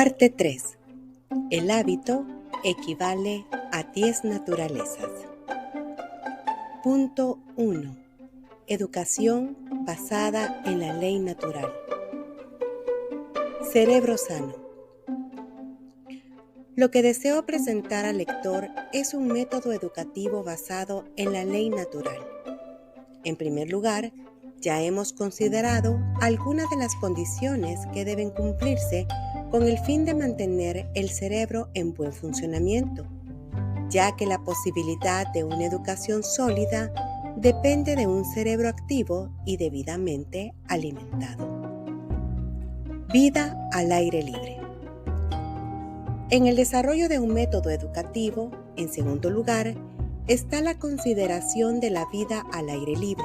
Parte 3. El hábito equivale a 10 naturalezas. Punto 1. Educación basada en la ley natural. Cerebro sano. Lo que deseo presentar al lector es un método educativo basado en la ley natural. En primer lugar, ya hemos considerado algunas de las condiciones que deben cumplirse con el fin de mantener el cerebro en buen funcionamiento, ya que la posibilidad de una educación sólida depende de un cerebro activo y debidamente alimentado. Vida al aire libre. En el desarrollo de un método educativo, en segundo lugar, está la consideración de la vida al aire libre,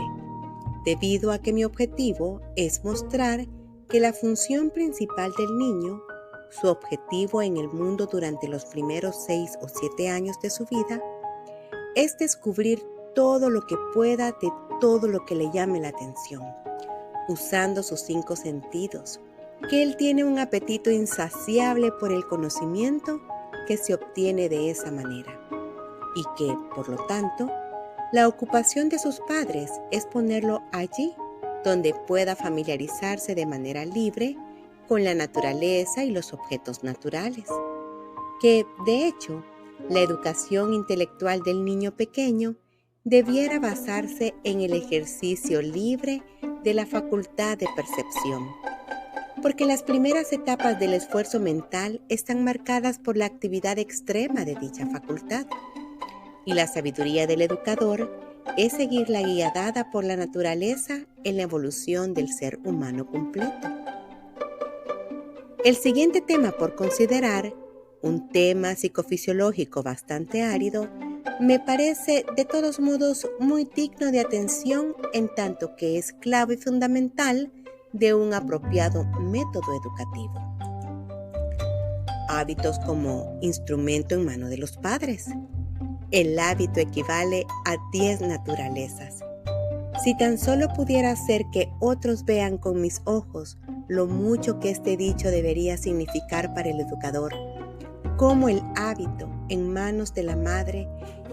debido a que mi objetivo es mostrar que la función principal del niño, su objetivo en el mundo durante los primeros 6 o 7 años de su vida, es descubrir todo lo que pueda de todo lo que le llame la atención, usando sus 5 sentidos, que él tiene un apetito insaciable por el conocimiento que se obtiene de esa manera, y que, por lo tanto, la ocupación de sus padres es ponerlo allí donde pueda familiarizarse de manera libre con la naturaleza y los objetos naturales. Que, de hecho, la educación intelectual del niño pequeño debiera basarse en el ejercicio libre de la facultad de percepción, porque las primeras etapas del esfuerzo mental están marcadas por la actividad extrema de dicha facultad. Y la sabiduría del educador es seguir la guía dada por la naturaleza en la evolución del ser humano completo. El siguiente tema por considerar, un tema psicofisiológico bastante árido, me parece de todos modos muy digno de atención en tanto que es clave y fundamental de un apropiado método educativo. Hábitos como instrumento en mano de los padres. El hábito equivale a 10 naturalezas. Si tan solo pudiera hacer que otros vean con mis ojos lo mucho que este dicho debería significar para el educador, cómo el hábito en manos de la madre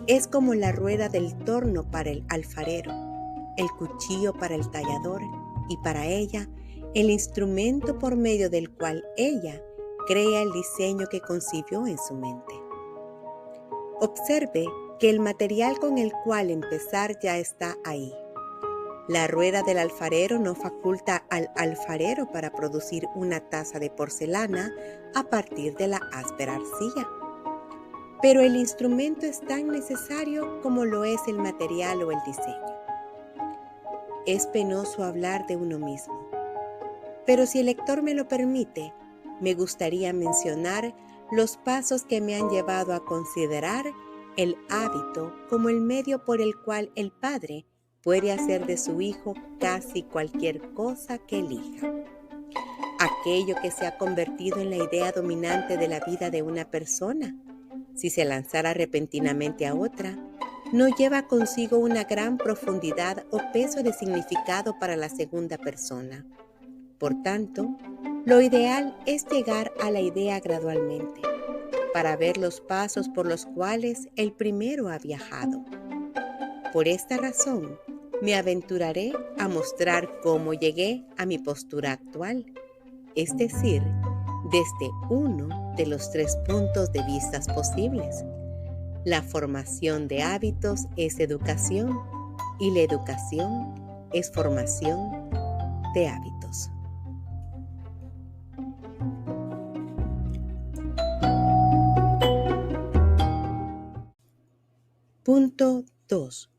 es como la rueda del torno para el alfarero, el cuchillo para el tallador y para ella el instrumento por medio del cual ella crea el diseño que concibió en su mente. Observe que el material con el cual empezar ya está ahí. La rueda del alfarero no faculta al alfarero para producir una taza de porcelana a partir de la áspera arcilla. Pero el instrumento es tan necesario como lo es el material o el diseño. Es penoso hablar de uno mismo, pero si el lector me lo permite, me gustaría mencionar los pasos que me han llevado a considerar el hábito como el medio por el cual el padre puede hacer de su hijo casi cualquier cosa que elija. Aquello que se ha convertido en la idea dominante de la vida de una persona, si se lanzara repentinamente a otra, no lleva consigo una gran profundidad o peso de significado para la segunda persona. Por tanto, lo ideal es llegar a la idea gradualmente, para ver los pasos por los cuales el primero ha viajado. Por esta razón, me aventuraré a mostrar cómo llegué a mi postura actual, es decir, desde uno de los 3 puntos de vista posibles. La formación de hábitos es educación y la educación es formación de hábitos. Punto 2.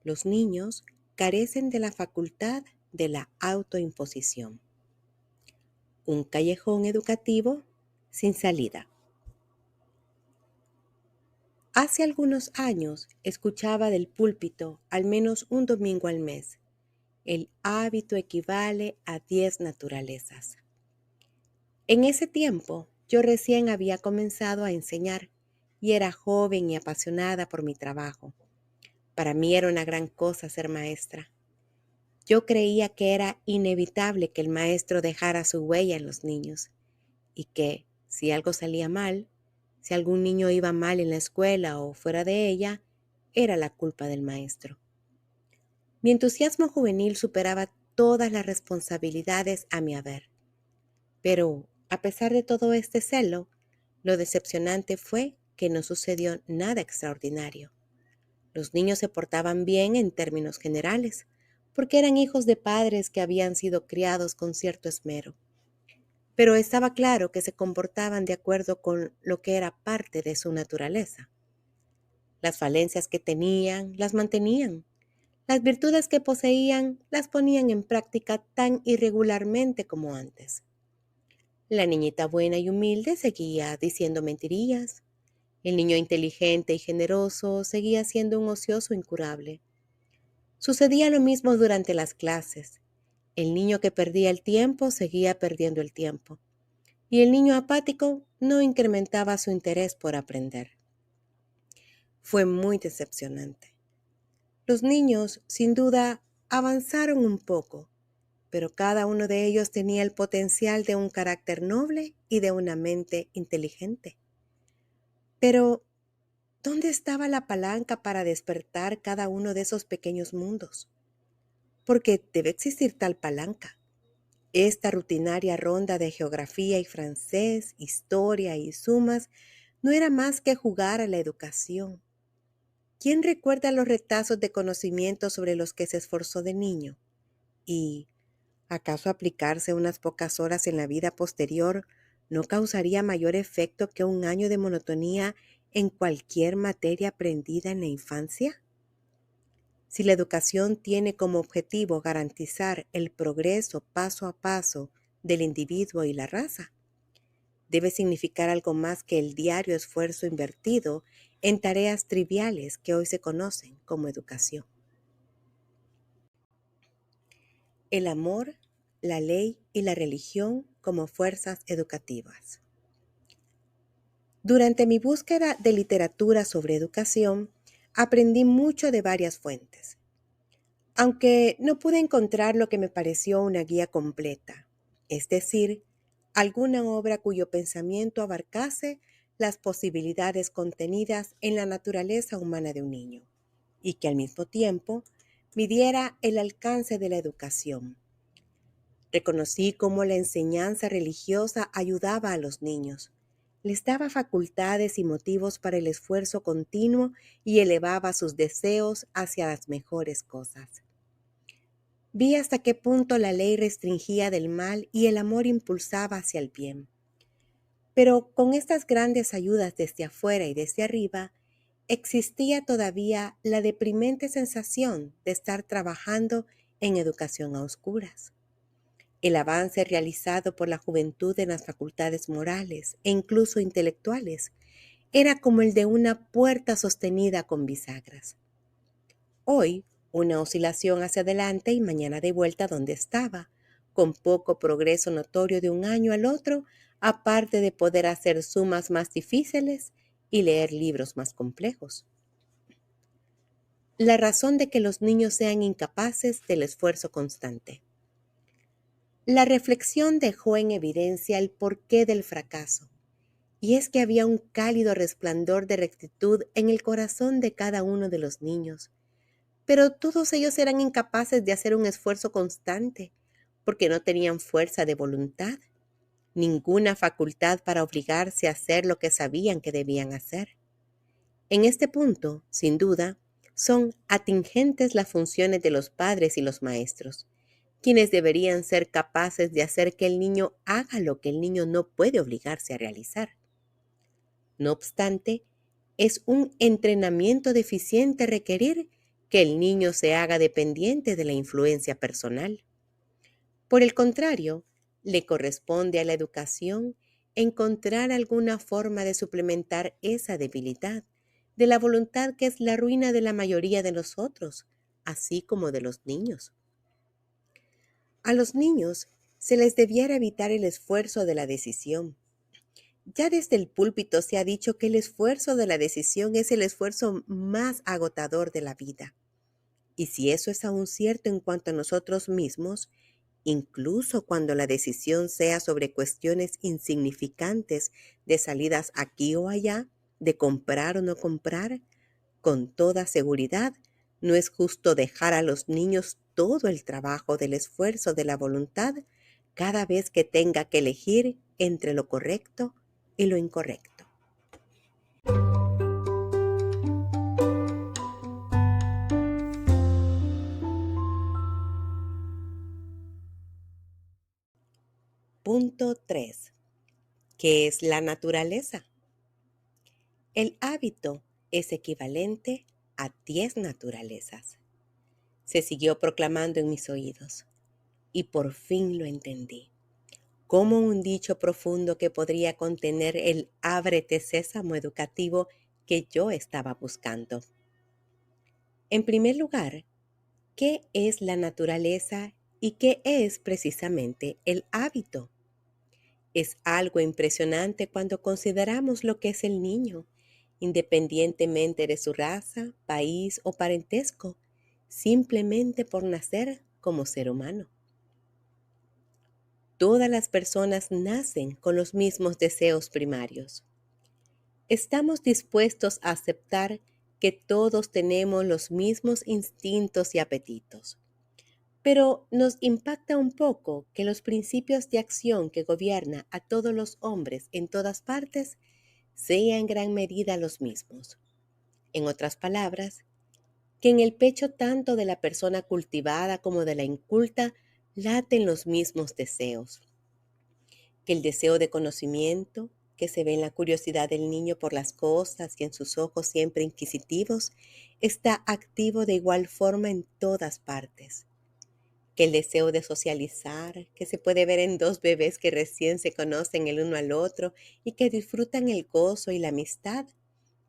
Los niños carecen de la facultad de la autoimposición. Un callejón educativo sin salida. Hace algunos años escuchaba del púlpito al menos un domingo al mes. El hábito equivale a 10 naturalezas. En ese tiempo yo recién había comenzado a enseñar y era joven y apasionada por mi trabajo. Para mí era una gran cosa ser maestra. Yo creía que era inevitable que el maestro dejara su huella en los niños y que, Si algo salía mal, si algún niño iba mal en la escuela o fuera de ella, era la culpa del maestro. Mi entusiasmo juvenil superaba todas las responsabilidades a mi haber. Pero, a pesar de todo este celo, lo decepcionante fue que no sucedió nada extraordinario. Los niños se portaban bien en términos generales, porque eran hijos de padres que habían sido criados con cierto esmero. Pero estaba claro que se comportaban de acuerdo con lo que era parte de su naturaleza. Las falencias que tenían, las mantenían. Las virtudes que poseían, las ponían en práctica tan irregularmente como antes. La niñita buena y humilde seguía diciendo mentirillas. El niño inteligente y generoso seguía siendo un ocioso incurable. Sucedía lo mismo durante las clases. El niño que perdía el tiempo seguía perdiendo el tiempo. Y el niño apático no incrementaba su interés por aprender. Fue muy decepcionante. Los niños, sin duda, avanzaron un poco, pero cada uno de ellos tenía el potencial de un carácter noble y de una mente inteligente. Pero, ¿dónde estaba la palanca para despertar cada uno de esos pequeños mundos? Porque debe existir tal palanca. Esta rutinaria ronda de geografía y francés, historia y sumas no era más que jugar a la educación. ¿Quién recuerda los retazos de conocimiento sobre los que se esforzó de niño? ¿Y acaso aplicarse unas pocas horas en la vida posterior no causaría mayor efecto que un año de monotonía en cualquier materia aprendida en la infancia? Si la educación tiene como objetivo garantizar el progreso paso a paso del individuo y la raza, debe significar algo más que el diario esfuerzo invertido en tareas triviales que hoy se conocen como educación. El amor, la ley y la religión como fuerzas educativas. Durante mi búsqueda de literatura sobre educación, aprendí mucho de varias fuentes, aunque no pude encontrar lo que me pareció una guía completa, es decir, alguna obra cuyo pensamiento abarcase las posibilidades contenidas en la naturaleza humana de un niño, y que al mismo tiempo midiera el alcance de la educación. Reconocí cómo la enseñanza religiosa ayudaba a los niños, les daba facultades y motivos para el esfuerzo continuo y elevaba sus deseos hacia las mejores cosas. Vi hasta qué punto la ley restringía del mal y el amor impulsaba hacia el bien. Pero con estas grandes ayudas desde afuera y desde arriba, existía todavía la deprimente sensación de estar trabajando en educación a oscuras. El avance realizado por la juventud en las facultades morales e incluso intelectuales era como el de una puerta sostenida con bisagras. Hoy, una oscilación hacia adelante y mañana de vuelta donde estaba, con poco progreso notorio de un año al otro, aparte de poder hacer sumas más difíciles y leer libros más complejos. La razón de que los niños sean incapaces del esfuerzo constante. La reflexión dejó en evidencia el porqué del fracaso, y es que había un cálido resplandor de rectitud en el corazón de cada uno de los niños, pero todos ellos eran incapaces de hacer un esfuerzo constante, porque no tenían fuerza de voluntad, ninguna facultad para obligarse a hacer lo que sabían que debían hacer. En este punto, sin duda, son atingentes las funciones de los padres y los maestros, quienes deberían ser capaces de hacer que el niño haga lo que el niño no puede obligarse a realizar. No obstante, es un entrenamiento deficiente requerir que el niño se haga dependiente de la influencia personal. Por el contrario, le corresponde a la educación encontrar alguna forma de suplementar esa debilidad de la voluntad que es la ruina de la mayoría de nosotros, así como de los niños. A los niños se les debiera evitar el esfuerzo de la decisión. Ya desde el púlpito se ha dicho que el esfuerzo de la decisión es el esfuerzo más agotador de la vida. Y si eso es aún cierto en cuanto a nosotros mismos, incluso cuando la decisión sea sobre cuestiones insignificantes de salidas aquí o allá, de comprar o no comprar, con toda seguridad, no es justo dejar a los niños todo el trabajo del esfuerzo de la voluntad cada vez que tenga que elegir entre lo correcto y lo incorrecto. Punto 3. ¿Qué es la naturaleza? El hábito es equivalente a 10 naturalezas. Se siguió proclamando en mis oídos y por fin lo entendí. Como un dicho profundo que podría contener el ábrete sésamo educativo que yo estaba buscando. En primer lugar, ¿qué es la naturaleza y qué es precisamente el hábito? Es algo impresionante cuando consideramos lo que es el niño, independientemente de su raza, país o parentesco, simplemente por nacer como ser humano. Todas las personas nacen con los mismos deseos primarios. Estamos dispuestos a aceptar que todos tenemos los mismos instintos y apetitos. Pero nos impacta un poco que los principios de acción que gobiernan a todos los hombres en todas partes sean en gran medida los mismos. En otras palabras, que en el pecho tanto de la persona cultivada como de la inculta laten los mismos deseos. Que el deseo de conocimiento, que se ve en la curiosidad del niño por las cosas y en sus ojos siempre inquisitivos, está activo de igual forma en todas partes. Que el deseo de socializar, que se puede ver en dos bebés que recién se conocen el uno al otro y que disfrutan el gozo y la amistad,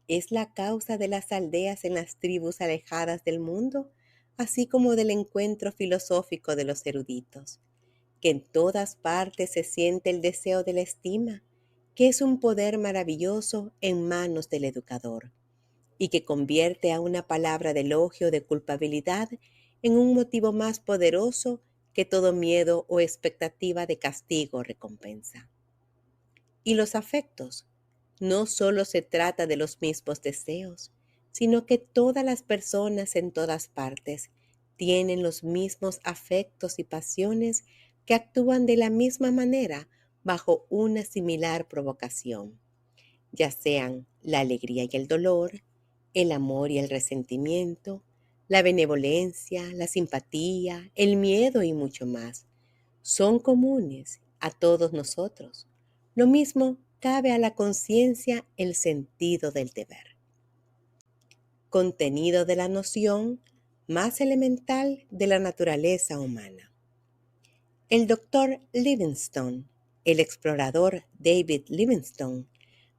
es la causa de las aldeas en las tribus alejadas del mundo, así como del encuentro filosófico de los eruditos. Que en todas partes se siente el deseo de la estima, que es un poder maravilloso en manos del educador, y que convierte a una palabra de elogio o de culpabilidad en un motivo más poderoso que todo miedo o expectativa de castigo o recompensa. Y los afectos. No solo se trata de los mismos deseos, sino que todas las personas en todas partes tienen los mismos afectos y pasiones que actúan de la misma manera bajo una similar provocación, ya sean la alegría y el dolor, el amor y el resentimiento, la benevolencia, la simpatía, el miedo y mucho más. Son comunes a todos nosotros. Lo mismo cabe a la conciencia el sentido del deber. Contenido de la noción más elemental de la naturaleza humana. El doctor Livingstone, el explorador David Livingstone,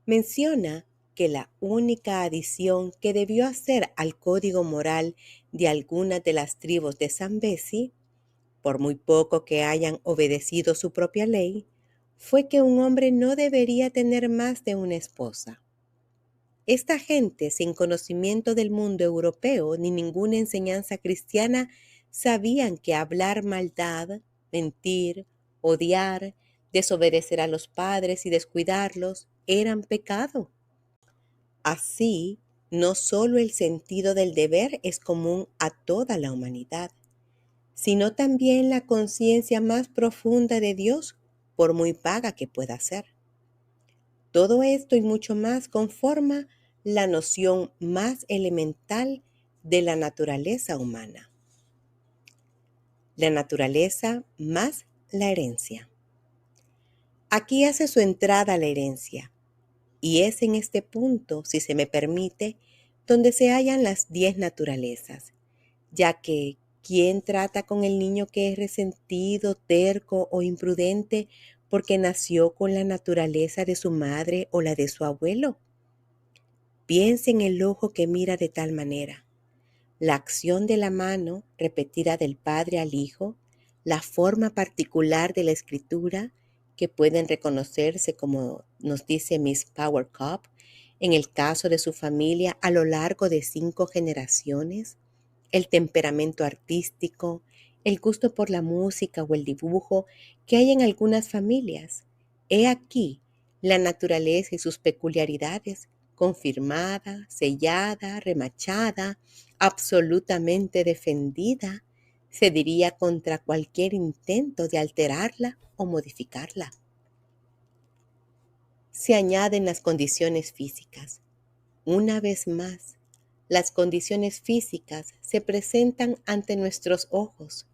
menciona que la única adición que debió hacer al código moral de algunas de las tribus de Zambezi, por muy poco que hayan obedecido su propia ley, fue que un hombre no debería tener más de una esposa. Esta gente, sin conocimiento del mundo europeo ni ninguna enseñanza cristiana, sabían que hablar maldad, mentir, odiar, desobedecer a los padres y descuidarlos eran pecado. Así, no solo el sentido del deber es común a toda la humanidad, sino también la conciencia más profunda de Dios, por muy vaga que pueda ser. Todo esto y mucho más conforma la noción más elemental de la naturaleza humana. La naturaleza más la herencia. Aquí hace su entrada la herencia, y es en este punto, si se me permite, donde se hallan las 10 naturalezas, ya que ¿quién trata con el niño que es resentido, terco o imprudente porque nació con la naturaleza de su madre o la de su abuelo? Piensa en el ojo que mira de tal manera, la acción de la mano repetida del padre al hijo, la forma particular de la escritura que pueden reconocerse, como nos dice Miss Power Cup, en el caso de su familia a lo largo de 5 generaciones, el temperamento artístico, el gusto por la música o el dibujo que hay en algunas familias. He aquí la naturaleza y sus peculiaridades, confirmada, sellada, remachada, absolutamente defendida, se diría contra cualquier intento de alterarla o modificarla. Se añaden las condiciones físicas. Una vez más, las condiciones físicas se presentan ante nuestros ojos.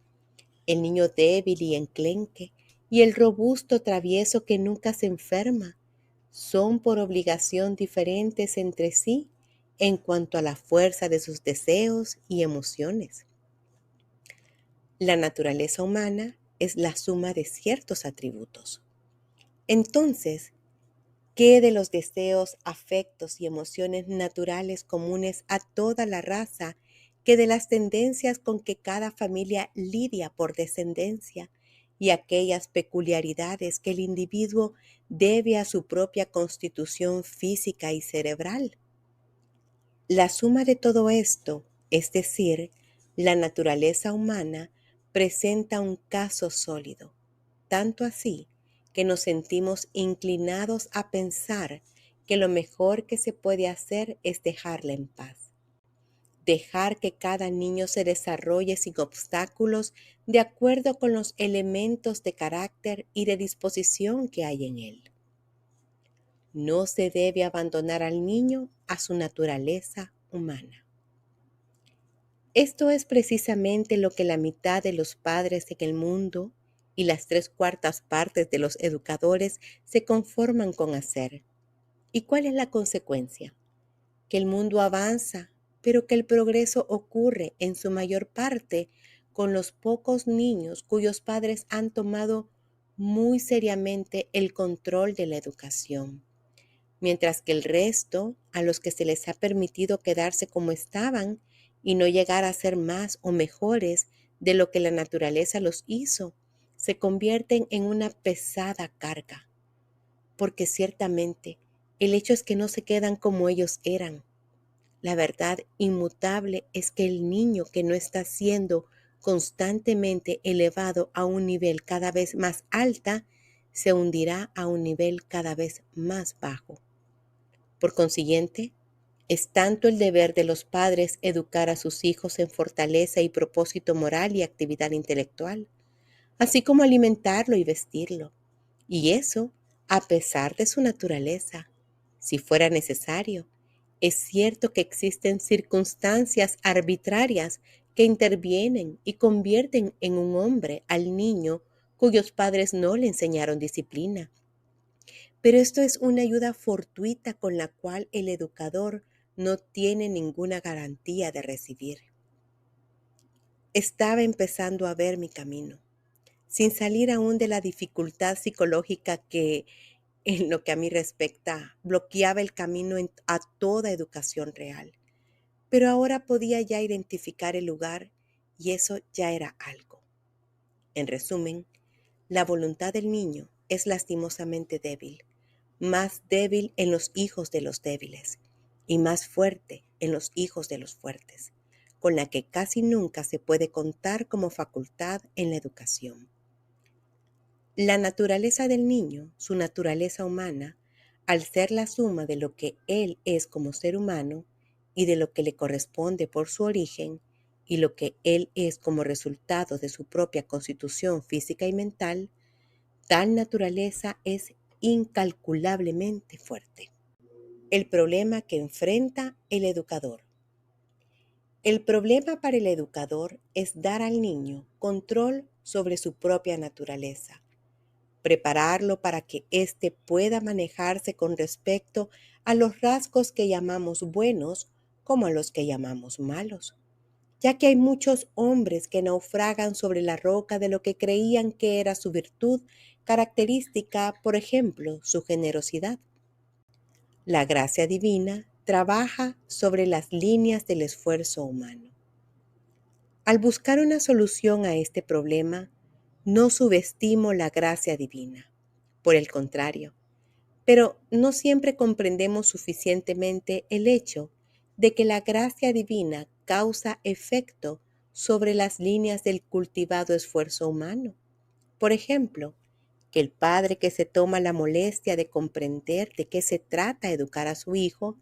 El niño débil y enclenque y el robusto travieso que nunca se enferma son por obligación diferentes entre sí en cuanto a la fuerza de sus deseos y emociones. La naturaleza humana es la suma de ciertos atributos. Entonces, ¿qué de los deseos, afectos y emociones naturales comunes a toda la raza, que de las tendencias con que cada familia lidia por descendencia y aquellas peculiaridades que el individuo debe a su propia constitución física y cerebral? La suma de todo esto, es decir, la naturaleza humana, presenta un caso sólido, tanto así que nos sentimos inclinados a pensar que lo mejor que se puede hacer es dejarla en paz. Dejar que cada niño se desarrolle sin obstáculos de acuerdo con los elementos de carácter y de disposición que hay en él. No se debe abandonar al niño a su naturaleza humana. Esto es precisamente lo que la mitad de los padres en el mundo y las 3/4 de los educadores se conforman con hacer. ¿Y cuál es la consecuencia? Que el mundo avanza, pero que el progreso ocurre en su mayor parte con los pocos niños cuyos padres han tomado muy seriamente el control de la educación, mientras que el resto, a los que se les ha permitido quedarse como estaban y no llegar a ser más o mejores de lo que la naturaleza los hizo, se convierten en una pesada carga, porque ciertamente el hecho es que no se quedan como ellos eran. La verdad inmutable es que el niño que no está siendo constantemente elevado a un nivel cada vez más alta, se hundirá a un nivel cada vez más bajo. Por consiguiente, es tanto el deber de los padres educar a sus hijos en fortaleza y propósito moral y actividad intelectual, así como alimentarlo y vestirlo. Y eso a pesar de su naturaleza. Si fuera necesario, es cierto que existen circunstancias arbitrarias que intervienen y convierten en un hombre al niño cuyos padres no le enseñaron disciplina. Pero esto es una ayuda fortuita con la cual el educador no tiene ninguna garantía de recibir. Estaba empezando a ver mi camino, sin salir aún de la dificultad psicológica que, en lo que a mí respecta, bloqueaba el camino a toda educación real. Pero ahora podía ya identificar el lugar y eso ya era algo. En resumen, la voluntad del niño es lastimosamente débil, más débil en los hijos de los débiles y más fuerte en los hijos de los fuertes, con la que casi nunca se puede contar como facultad en la educación. La naturaleza del niño, su naturaleza humana, al ser la suma de lo que él es como ser humano y de lo que le corresponde por su origen y lo que él es como resultado de su propia constitución física y mental, tal naturaleza es incalculablemente fuerte. El problema que enfrenta el educador. El problema para el educador es dar al niño control sobre su propia naturaleza, prepararlo para que éste pueda manejarse con respecto a los rasgos que llamamos buenos como a los que llamamos malos, ya que hay muchos hombres que naufragan sobre la roca de lo que creían que era su virtud característica, por ejemplo, su generosidad. La gracia divina trabaja sobre las líneas del esfuerzo humano. Al buscar una solución a este problema, no subestimo la gracia divina. Por el contrario, pero no siempre comprendemos suficientemente el hecho de que la gracia divina causa efecto sobre las líneas del cultivado esfuerzo humano. Por ejemplo, que el padre que se toma la molestia de comprender de qué se trata educar a su hijo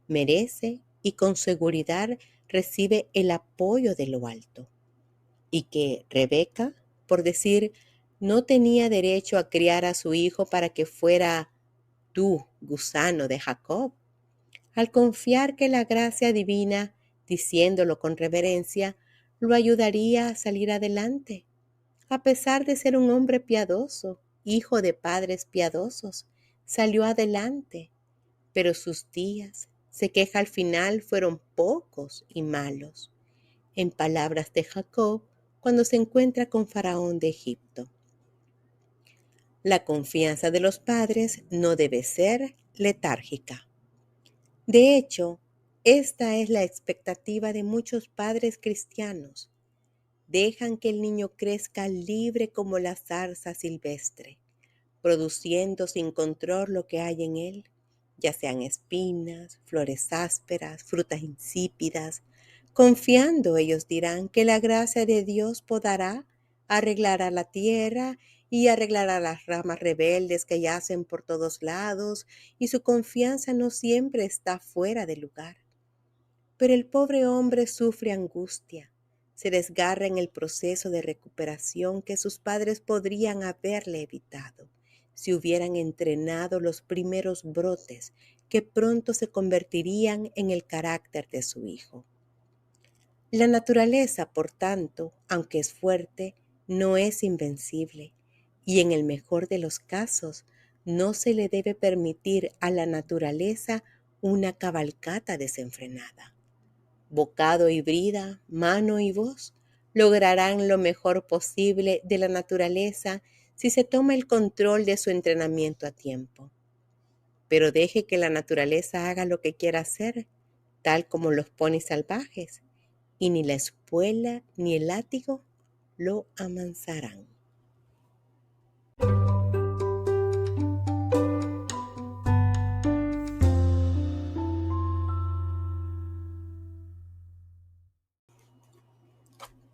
merece y con seguridad recibe el apoyo de lo alto. Y que Rebeca, por decir, no tenía derecho a criar a su hijo para que fuera tú, gusano de Jacob. Al confiar que la gracia divina, diciéndolo con reverencia, lo ayudaría a salir adelante, a pesar de ser un hombre piadoso, hijo de padres piadosos, salió adelante, pero sus días, se queja al final, fueron pocos y malos. En palabras de Jacob, cuando se encuentra con Faraón de Egipto. La confianza de los padres no debe ser letárgica. De hecho, esta es la expectativa de muchos padres cristianos. Dejan que el niño crezca libre como la zarza silvestre, produciendo sin control lo que hay en él, ya sean espinas, flores ásperas, frutas insípidas, confiando, ellos dirán, que la gracia de Dios podará, arreglará la tierra y arreglará las ramas rebeldes que yacen por todos lados, y su confianza no siempre está fuera de lugar. Pero el pobre hombre sufre angustia, se desgarra en el proceso de recuperación que sus padres podrían haberle evitado si hubieran entrenado los primeros brotes que pronto se convertirían en el carácter de su hijo. La naturaleza, por tanto, aunque es fuerte, no es invencible, y en el mejor de los casos, no se le debe permitir a la naturaleza una cabalgata desenfrenada. Bocado y brida, mano y voz lograrán lo mejor posible de la naturaleza si se toma el control de su entrenamiento a tiempo. Pero deje que la naturaleza haga lo que quiera hacer, tal como los ponis salvajes, y ni la espuela ni el látigo lo amansarán.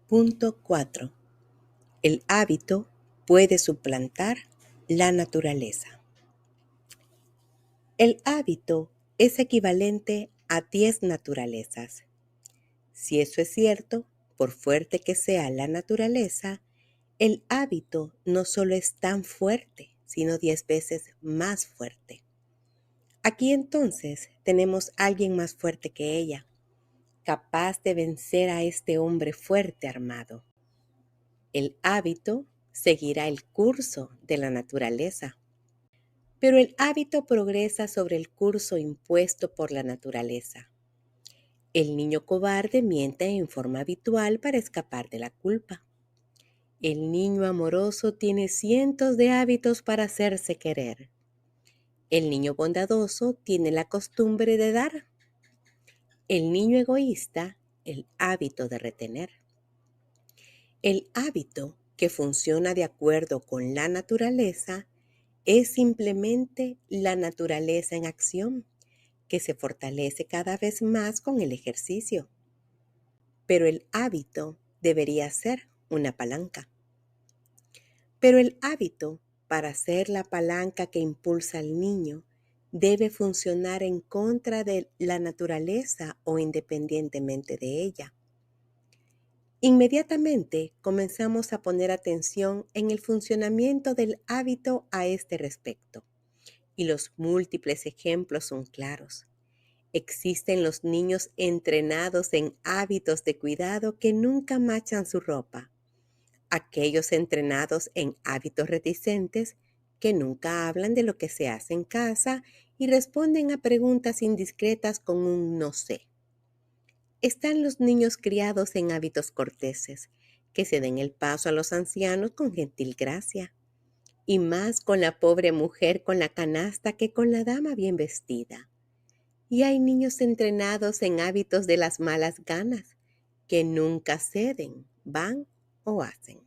Punto 4. El hábito puede suplantar la naturaleza. El hábito es equivalente a 10 naturalezas. Si eso es cierto, por fuerte que sea la naturaleza, el hábito no solo es tan fuerte, sino 10 veces más fuerte. Aquí entonces tenemos a alguien más fuerte que ella, capaz de vencer a este hombre fuerte armado. El hábito seguirá el curso de la naturaleza, pero el hábito progresa sobre el curso impuesto por la naturaleza. El niño cobarde miente en forma habitual para escapar de la culpa. El niño amoroso tiene cientos de hábitos para hacerse querer. El niño bondadoso tiene la costumbre de dar. El niño egoísta, el hábito de retener. El hábito que funciona de acuerdo con la naturaleza es simplemente la naturaleza en acción, que se fortalece cada vez más con el ejercicio. Pero el hábito debería ser una palanca. Pero el hábito, para ser la palanca que impulsa al niño, debe funcionar en contra de la naturaleza o independientemente de ella. Inmediatamente comenzamos a poner atención en el funcionamiento del hábito a este respecto, y los múltiples ejemplos son claros. Existen los niños entrenados en hábitos de cuidado que nunca machan su ropa, aquellos entrenados en hábitos reticentes que nunca hablan de lo que se hace en casa y responden a preguntas indiscretas con un no sé. Están los niños criados en hábitos corteses, que se den el paso a los ancianos con gentil gracia, y más con la pobre mujer con la canasta que con la dama bien vestida. Y hay niños entrenados en hábitos de las malas ganas, que nunca ceden, van o hacen.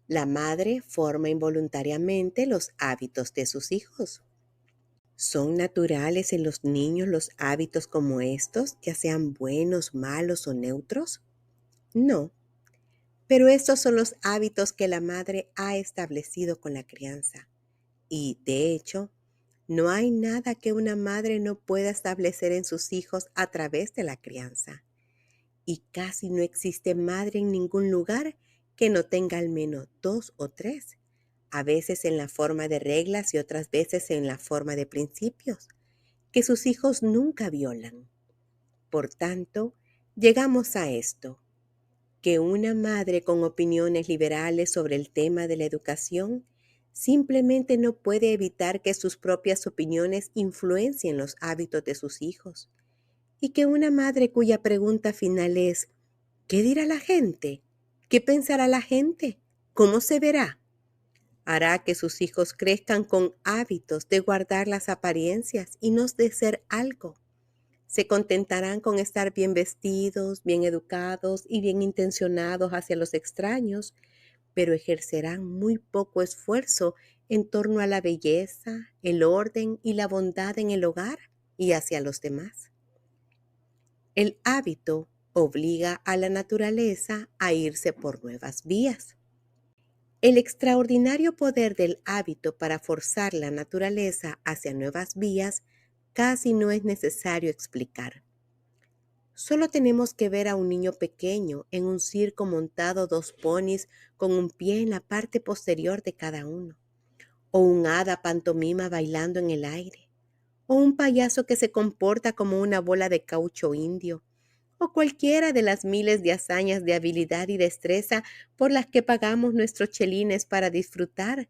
La madre forma involuntariamente los hábitos de sus hijos. ¿Son naturales en los niños los hábitos como estos, ya sean buenos, malos o neutros? No, pero estos son los hábitos que la madre ha establecido con la crianza. Y, de hecho, no hay nada que una madre no pueda establecer en sus hijos a través de la crianza. Y casi no existe madre en ningún lugar que no tenga al menos dos o tres, a veces en la forma de reglas y otras veces en la forma de principios, que sus hijos nunca violan. Por tanto, llegamos a esto, que una madre con opiniones liberales sobre el tema de la educación simplemente no puede evitar que sus propias opiniones influencien los hábitos de sus hijos, y que una madre cuya pregunta final es ¿qué dirá la gente? ¿Qué pensará la gente? ¿Cómo se verá? Hará que sus hijos crezcan con hábitos de guardar las apariencias y no de ser algo. Se contentarán con estar bien vestidos, bien educados y bien intencionados hacia los extraños, pero ejercerán muy poco esfuerzo en torno a la belleza, el orden y la bondad en el hogar y hacia los demás. El hábito obliga a la naturaleza a irse por nuevas vías. El extraordinario poder del hábito para forzar la naturaleza hacia nuevas vías casi no es necesario explicar. Solo tenemos que ver a un niño pequeño en un circo montado dos ponis con un pie en la parte posterior de cada uno, o un hada pantomima bailando en el aire, o un payaso que se comporta como una bola de caucho indio, o cualquiera de las miles de hazañas de habilidad y destreza por las que pagamos nuestros chelines para disfrutar,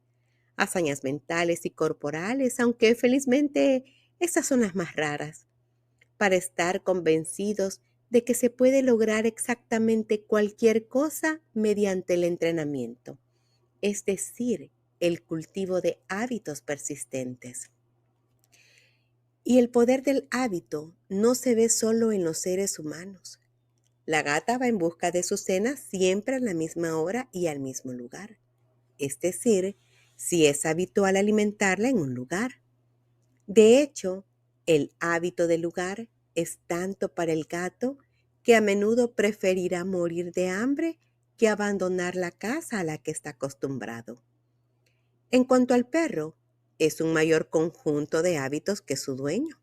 hazañas mentales y corporales, aunque felizmente estas son las más raras, para estar convencidos de que se puede lograr exactamente cualquier cosa mediante el entrenamiento, es decir, el cultivo de hábitos persistentes. Y el poder del hábito no se ve solo en los seres humanos. La gata va en busca de su cena siempre a la misma hora y al mismo lugar. Es decir, si es habitual alimentarla en un lugar. De hecho, el hábito del lugar es tanto para el gato que a menudo preferirá morir de hambre que abandonar la casa a la que está acostumbrado. En cuanto al perro, es un mayor conjunto de hábitos que su dueño.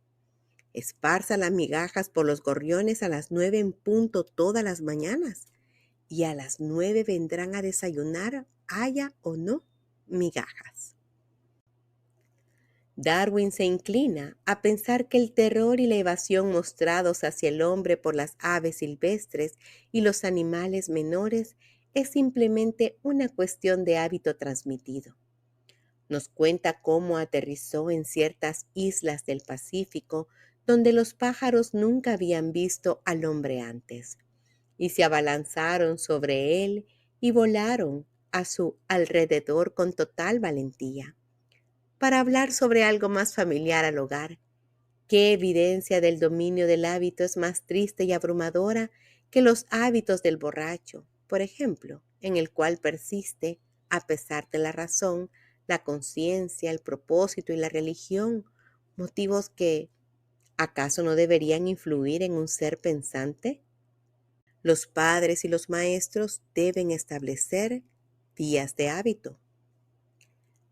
Esparza las migajas por los gorriones a las 9 en punto todas las mañanas, y a las 9 vendrán a desayunar, haya o no migajas. Darwin se inclina a pensar que el terror y la evasión mostrados hacia el hombre por las aves silvestres y los animales menores es simplemente una cuestión de hábito transmitido. Nos cuenta cómo aterrizó en ciertas islas del Pacífico donde los pájaros nunca habían visto al hombre antes, y se abalanzaron sobre él y volaron a su alrededor con total valentía. Para hablar sobre algo más familiar al hogar, ¿qué evidencia del dominio del hábito es más triste y abrumadora que los hábitos del borracho, por ejemplo, en el cual persiste, a pesar de la razón, la conciencia, el propósito y la religión, motivos que, ¿acaso no deberían influir en un ser pensante? Los padres y los maestros deben establecer vías de hábito.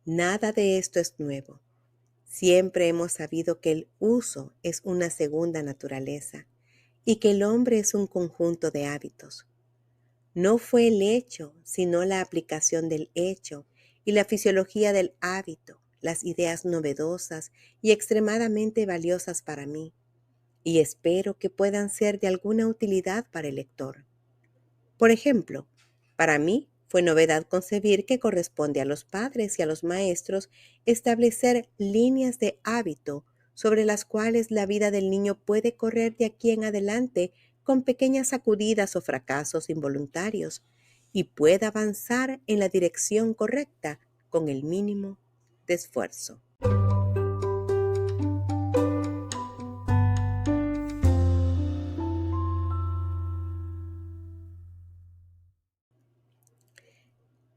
Nada de esto es nuevo. Siempre hemos sabido que el uso es una segunda naturaleza y que el hombre es un conjunto de hábitos. No fue el hecho, sino la aplicación del hecho y la fisiología del hábito, las ideas novedosas y extremadamente valiosas para mí, y espero que puedan ser de alguna utilidad para el lector. Por ejemplo, para mí fue novedad concebir que corresponde a los padres y a los maestros establecer líneas de hábito sobre las cuales la vida del niño puede correr de aquí en adelante con pequeñas sacudidas o fracasos involuntarios y pueda avanzar en la dirección correcta con el mínimo de esfuerzo.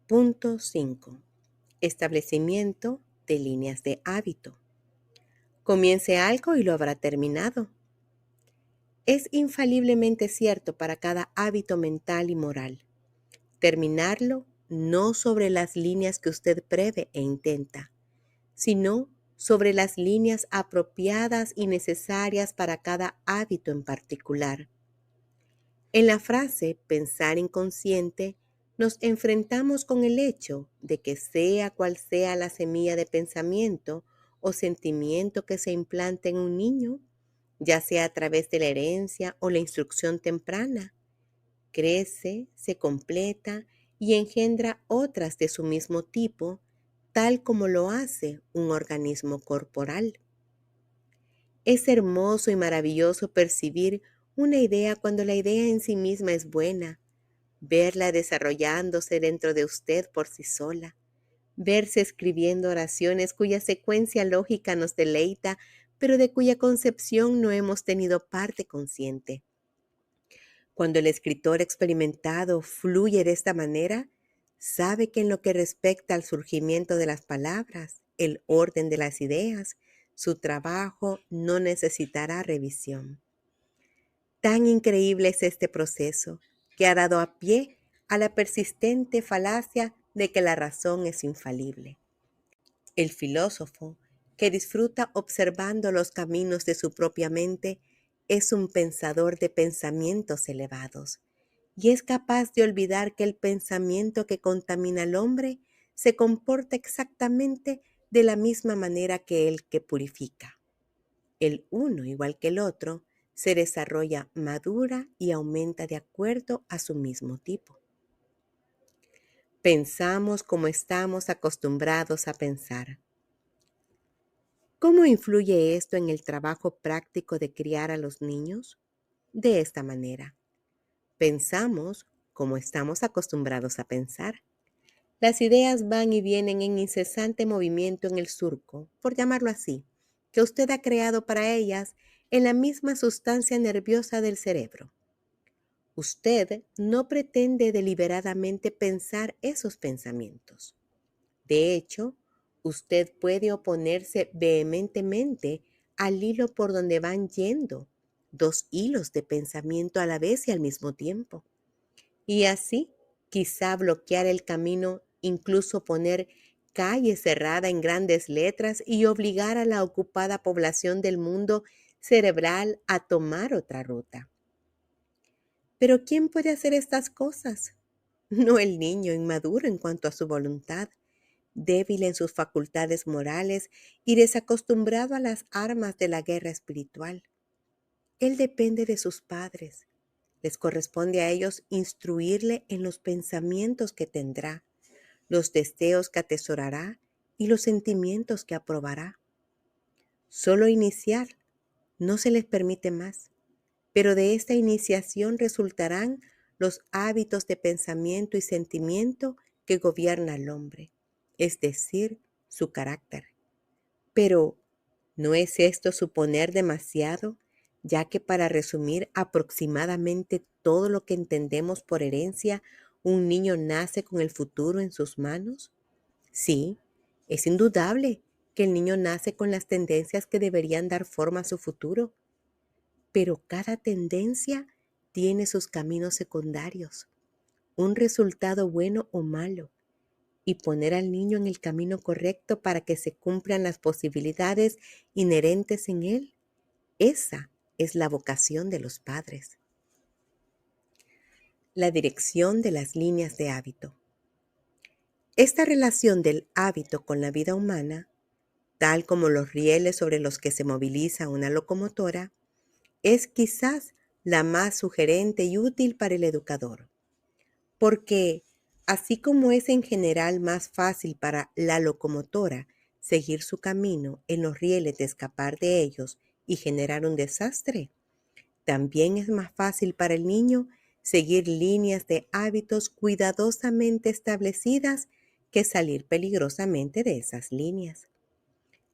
Punto 5. Establecimiento de líneas de hábito. Comience algo y lo habrá terminado. Es infaliblemente cierto para cada hábito mental y moral. Terminarlo no sobre las líneas que usted prevé e intenta, sino sobre las líneas apropiadas y necesarias para cada hábito en particular. En la frase pensar inconsciente, nos enfrentamos con el hecho de que sea cual sea la semilla de pensamiento o sentimiento que se implante en un niño, ya sea a través de la herencia o la instrucción temprana, crece, se completa y engendra otras de su mismo tipo, tal como lo hace un organismo corporal. Es hermoso y maravilloso percibir una idea cuando la idea en sí misma es buena, verla desarrollándose dentro de usted por sí sola, verse escribiendo oraciones cuya secuencia lógica nos deleita, pero de cuya concepción no hemos tenido parte consciente. Cuando el escritor experimentado fluye de esta manera, sabe que en lo que respecta al surgimiento de las palabras, el orden de las ideas, su trabajo no necesitará revisión. Tan increíble es este proceso que ha dado a pie a la persistente falacia de que la razón es infalible. El filósofo, que disfruta observando los caminos de su propia mente, es un pensador de pensamientos elevados y es capaz de olvidar que el pensamiento que contamina al hombre se comporta exactamente de la misma manera que el que purifica. El uno, igual que el otro, se desarrolla, madura y aumenta de acuerdo a su mismo tipo. Pensamos como estamos acostumbrados a pensar. ¿Cómo influye esto en el trabajo práctico de criar a los niños? De esta manera. Pensamos como estamos acostumbrados a pensar. Las ideas van y vienen en incesante movimiento en el surco, por llamarlo así, que usted ha creado para ellas en la misma sustancia nerviosa del cerebro. Usted no pretende deliberadamente pensar esos pensamientos. De hecho, usted puede oponerse vehementemente al hilo por donde van yendo dos hilos de pensamiento a la vez y al mismo tiempo. Y así, quizá bloquear el camino, incluso poner calle cerrada en grandes letras y obligar a la ocupada población del mundo cerebral a tomar otra ruta. Pero ¿quién puede hacer estas cosas? No el niño inmaduro en cuanto a su voluntad, débil en sus facultades morales y desacostumbrado a las armas de la guerra espiritual. Él depende de sus padres. Les corresponde a ellos instruirle en los pensamientos que tendrá, los deseos que atesorará y los sentimientos que aprobará. Solo iniciar, no se les permite más, pero de esta iniciación resultarán los hábitos de pensamiento y sentimiento que gobierna al hombre, es decir, su carácter. Pero, ¿no es esto suponer demasiado, ya que para resumir aproximadamente todo lo que entendemos por herencia, un niño nace con el futuro en sus manos? Sí, es indudable que el niño nace con las tendencias que deberían dar forma a su futuro, pero cada tendencia tiene sus caminos secundarios, un resultado bueno o malo, y poner al niño en el camino correcto para que se cumplan las posibilidades inherentes en él. Esa es la vocación de los padres. La dirección de las líneas de hábito. Esta relación del hábito con la vida humana, tal como los rieles sobre los que se moviliza una locomotora, es quizás la más sugerente y útil para el educador, porque así como es en general más fácil para la locomotora seguir su camino en los rieles de escapar de ellos y generar un desastre, también es más fácil para el niño seguir líneas de hábitos cuidadosamente establecidas que salir peligrosamente de esas líneas.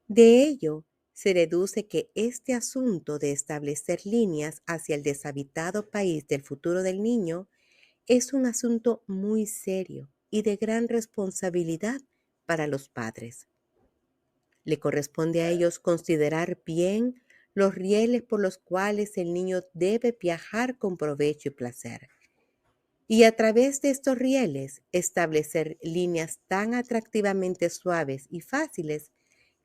De ello se deduce que este asunto de establecer líneas hacia el deshabitado país del futuro del niño es un asunto muy serio y de gran responsabilidad para los padres. Le corresponde a ellos considerar bien los rieles por los cuales el niño debe viajar con provecho y placer. Y a través de estos rieles establecer líneas tan atractivamente suaves y fáciles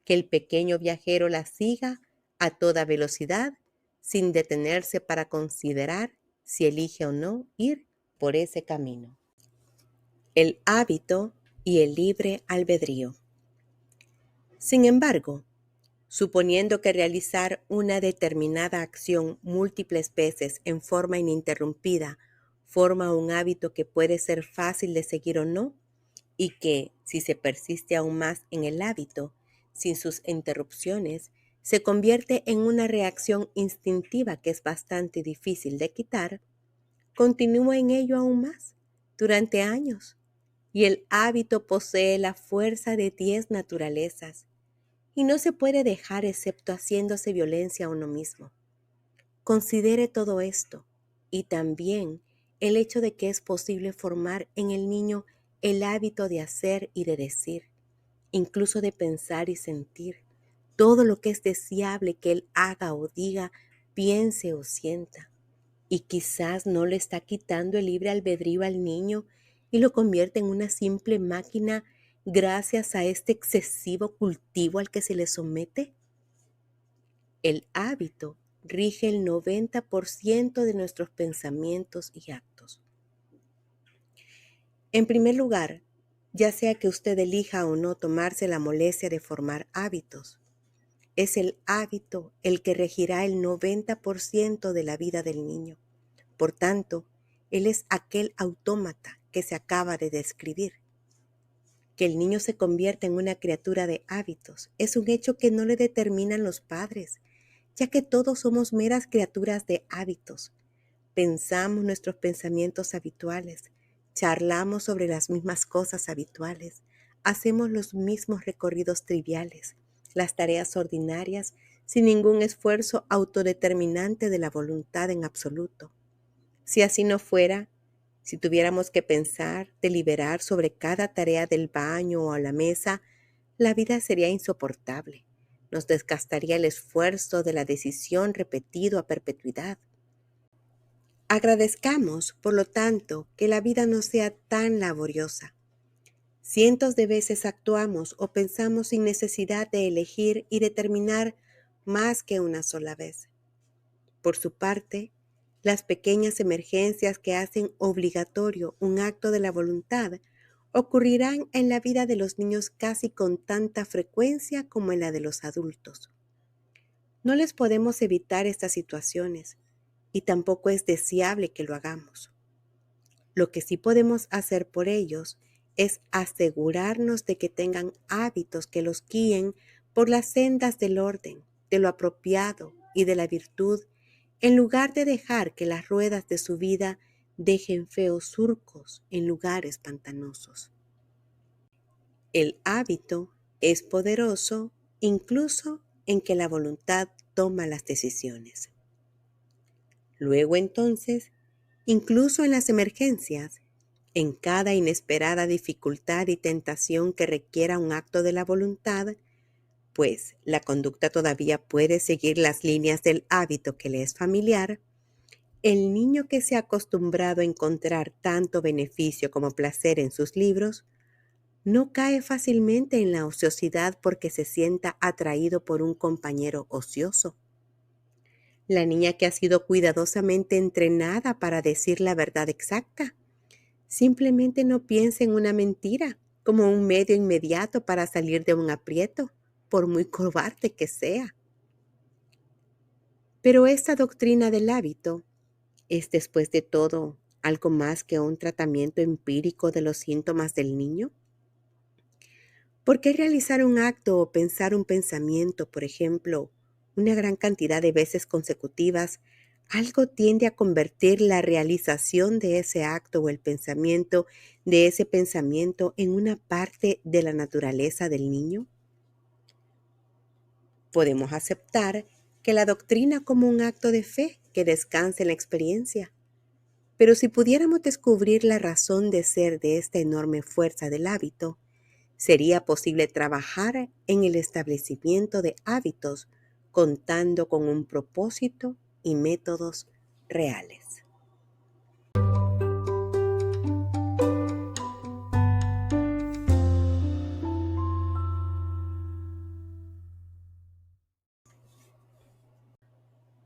que el pequeño viajero las siga a toda velocidad sin detenerse para considerar si elige o no ir por ese camino. El hábito y el libre albedrío. Sin embargo, suponiendo que realizar una determinada acción múltiples veces en forma ininterrumpida forma un hábito que puede ser fácil de seguir o no, y que, si se persiste aún más en el hábito, sin sus interrupciones, se convierte en una reacción instintiva que es bastante difícil de quitar, continúa en ello aún más, durante años, y el hábito posee la fuerza de 10 naturalezas, y no se puede dejar excepto haciéndose violencia a uno mismo. Considere todo esto, y también el hecho de que es posible formar en el niño el hábito de hacer y de decir, incluso de pensar y sentir, todo lo que es deseable que él haga o diga, piense o sienta. Y quizás no le está quitando el libre albedrío al niño y lo convierte en una simple máquina gracias a este excesivo cultivo al que se le somete. El hábito rige el 90% de nuestros pensamientos y actos. En primer lugar, ya sea que usted elija o no tomarse la molestia de formar hábitos, es el hábito el que regirá el 90% de la vida del niño. Por tanto, él es aquel autómata que se acaba de describir. Que el niño se convierta en una criatura de hábitos es un hecho que no le determinan los padres, ya que todos somos meras criaturas de hábitos. Pensamos nuestros pensamientos habituales, charlamos sobre las mismas cosas habituales, hacemos los mismos recorridos triviales, las tareas ordinarias, sin ningún esfuerzo autodeterminante de la voluntad en absoluto. Si así no fuera, si tuviéramos que pensar, deliberar sobre cada tarea del baño o a la mesa, la vida sería insoportable. Nos desgastaría el esfuerzo de la decisión repetido a perpetuidad. Agradezcamos, por lo tanto, que la vida no sea tan laboriosa. Cientos de veces actuamos o pensamos sin necesidad de elegir y determinar más que una sola vez. Por su parte, las pequeñas emergencias que hacen obligatorio un acto de la voluntad ocurrirán en la vida de los niños casi con tanta frecuencia como en la de los adultos. No les podemos evitar estas situaciones y tampoco es deseable que lo hagamos. Lo que sí podemos hacer por ellos es asegurarnos de que tengan hábitos que los guíen por las sendas del orden, de lo apropiado y de la virtud, en lugar de dejar que las ruedas de su vida dejen feos surcos en lugares pantanosos. El hábito es poderoso incluso en que la voluntad toma las decisiones. Luego entonces, incluso en las emergencias, en cada inesperada dificultad y tentación que requiera un acto de la voluntad, pues la conducta todavía puede seguir las líneas del hábito que le es familiar, el niño que se ha acostumbrado a encontrar tanto beneficio como placer en sus libros, no cae fácilmente en la ociosidad porque se sienta atraído por un compañero ocioso. La niña que ha sido cuidadosamente entrenada para decir la verdad exacta, simplemente no piensa en una mentira como un medio inmediato para salir de un aprieto, por muy cobarde que sea. Pero esta doctrina del hábito es, después de todo, algo más que un tratamiento empírico de los síntomas del niño. ¿Por qué realizar un acto o pensar un pensamiento, por ejemplo, una gran cantidad de veces consecutivas, algo tiende a convertir la realización de ese acto o el pensamiento de ese pensamiento en una parte de la naturaleza del niño? Podemos aceptar que la doctrina como un acto de fe que descansa en la experiencia, pero si pudiéramos descubrir la razón de ser de esta enorme fuerza del hábito, sería posible trabajar en el establecimiento de hábitos contando con un propósito y métodos reales.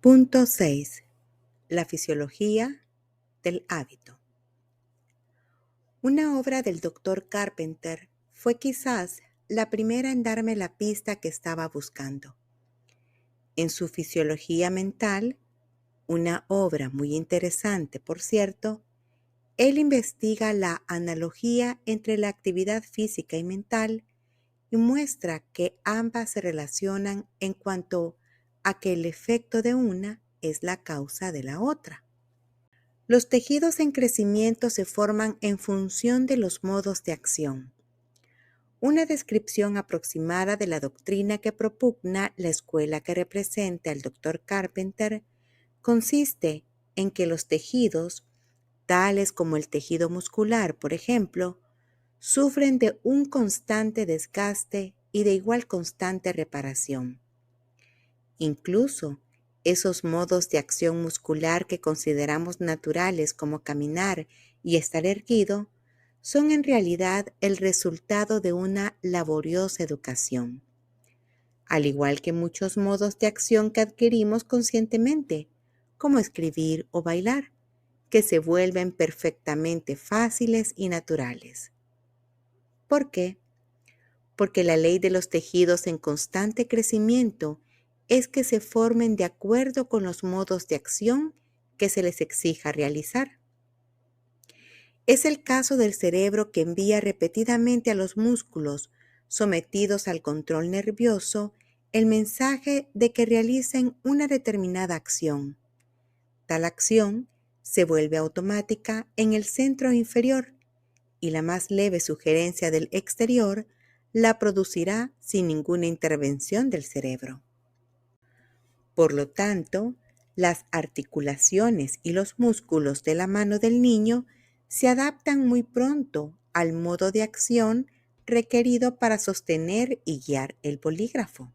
Punto 6. La fisiología del hábito. Una obra del Dr. Carpenter fue quizás la primera en darme la pista que estaba buscando. En su Fisiología mental, una obra muy interesante, por cierto, él investiga la analogía entre la actividad física y mental y muestra que ambas se relacionan en cuanto a que el efecto de una es la causa de la otra. Los tejidos en crecimiento se forman en función de los modos de acción. Una descripción aproximada de la doctrina que propugna la escuela que representa el Dr. Carpenter consiste en que los tejidos, tales como el tejido muscular, por ejemplo, sufren de un constante desgaste y de igual constante reparación. Incluso esos modos de acción muscular que consideramos naturales como caminar y estar erguido, son en realidad el resultado de una laboriosa educación, al igual que muchos modos de acción que adquirimos conscientemente, como escribir o bailar, que se vuelven perfectamente fáciles y naturales. ¿Por qué? Porque la ley de los tejidos en constante crecimiento es que se formen de acuerdo con los modos de acción que se les exija realizar. Es el caso del cerebro que envía repetidamente a los músculos sometidos al control nervioso el mensaje de que realicen una determinada acción. Tal acción se vuelve automática en el centro inferior y la más leve sugerencia del exterior la producirá sin ninguna intervención del cerebro. Por lo tanto, las articulaciones y los músculos de la mano del niño se adaptan muy pronto al modo de acción requerido para sostener y guiar el bolígrafo.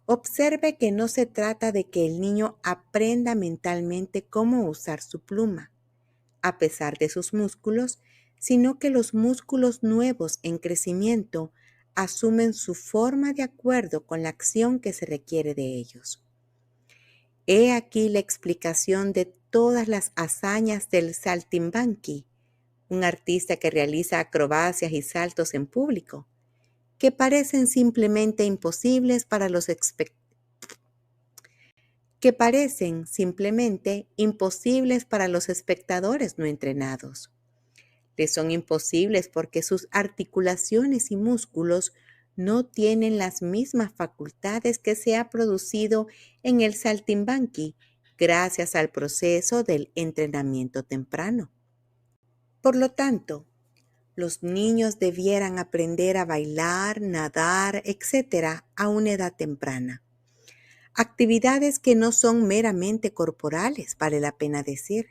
Observe que no se trata de que el niño aprenda mentalmente cómo usar su pluma, a pesar de sus músculos, sino que los músculos nuevos en crecimiento asumen su forma de acuerdo con la acción que se requiere de ellos. He aquí la explicación de todas las hazañas del saltimbanqui, un artista que realiza acrobacias y saltos en público, que parecen simplemente imposibles para los espectadores no entrenados. Les son imposibles porque sus articulaciones y músculos no tienen las mismas facultades que se ha producido en el saltimbanqui gracias al proceso del entrenamiento temprano. Por lo tanto, los niños debieran aprender a bailar, nadar, etc. a una edad temprana. Actividades que no son meramente corporales, vale la pena decir.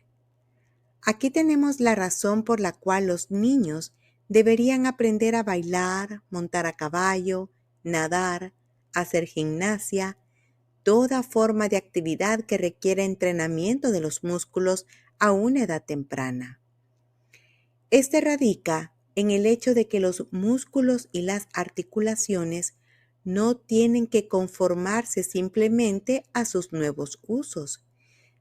Aquí tenemos la razón por la cual los niños deberían aprender a bailar, montar a caballo, nadar, hacer gimnasia, toda forma de actividad que requiere entrenamiento de los músculos a una edad temprana. Este radica en el hecho de que los músculos y las articulaciones no tienen que conformarse simplemente a sus nuevos usos,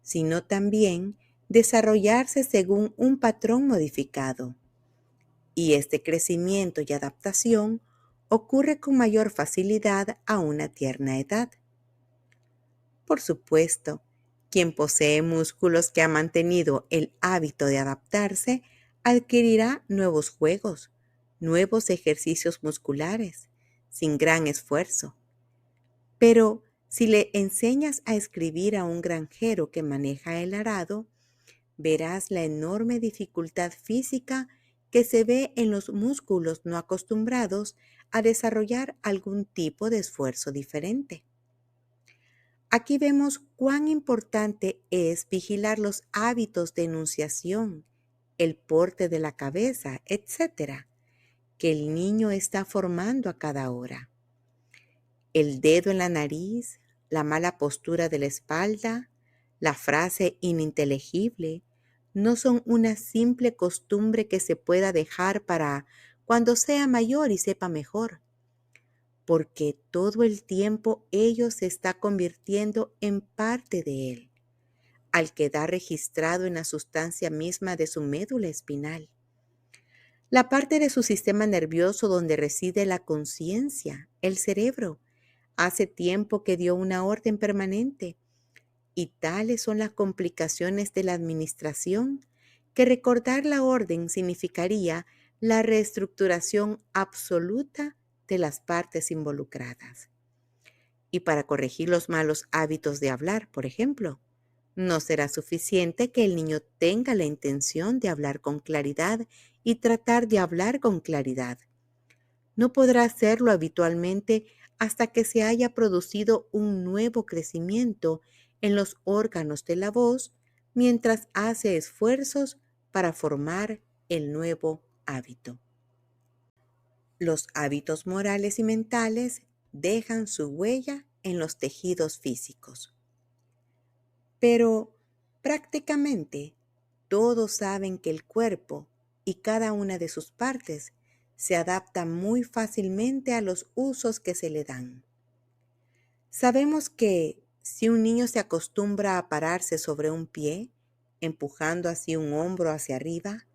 sino también desarrollarse según un patrón modificado. Y este crecimiento y adaptación ocurre con mayor facilidad a una tierna edad. Por supuesto, quien posee músculos que ha mantenido el hábito de adaptarse adquirirá nuevos juegos, nuevos ejercicios musculares, sin gran esfuerzo. Pero si le enseñas a escribir a un granjero que maneja el arado, verás la enorme dificultad física que se ve en los músculos no acostumbrados a desarrollar algún tipo de esfuerzo diferente. Aquí vemos cuán importante es vigilar los hábitos de enunciación, el porte de la cabeza, etc., que el niño está formando a cada hora. El dedo en la nariz, la mala postura de la espalda, la frase ininteligible, no son una simple costumbre que se pueda dejar para cuando sea mayor y sepa mejor, porque todo el tiempo ello se está convirtiendo en parte de él, al quedar registrado en la sustancia misma de su médula espinal, la parte de su sistema nervioso donde reside la conciencia, el cerebro. Hace tiempo que dio una orden permanente, y tales son las complicaciones de la administración que recordar la orden significaría la reestructuración absoluta de las partes involucradas. Y para corregir los malos hábitos de hablar, por ejemplo, no será suficiente que el niño tenga la intención de hablar con claridad y tratar de hablar con claridad. No podrá hacerlo habitualmente hasta que se haya producido un nuevo crecimiento en los órganos de la voz mientras hace esfuerzos para formar el nuevo hábito. Los hábitos morales y mentales dejan su huella en los tejidos físicos. Pero prácticamente todos saben que el cuerpo y cada una de sus partes se adapta muy fácilmente a los usos que se le dan. Sabemos que si un niño se acostumbra a pararse sobre un pie, empujando así un hombro hacia arriba,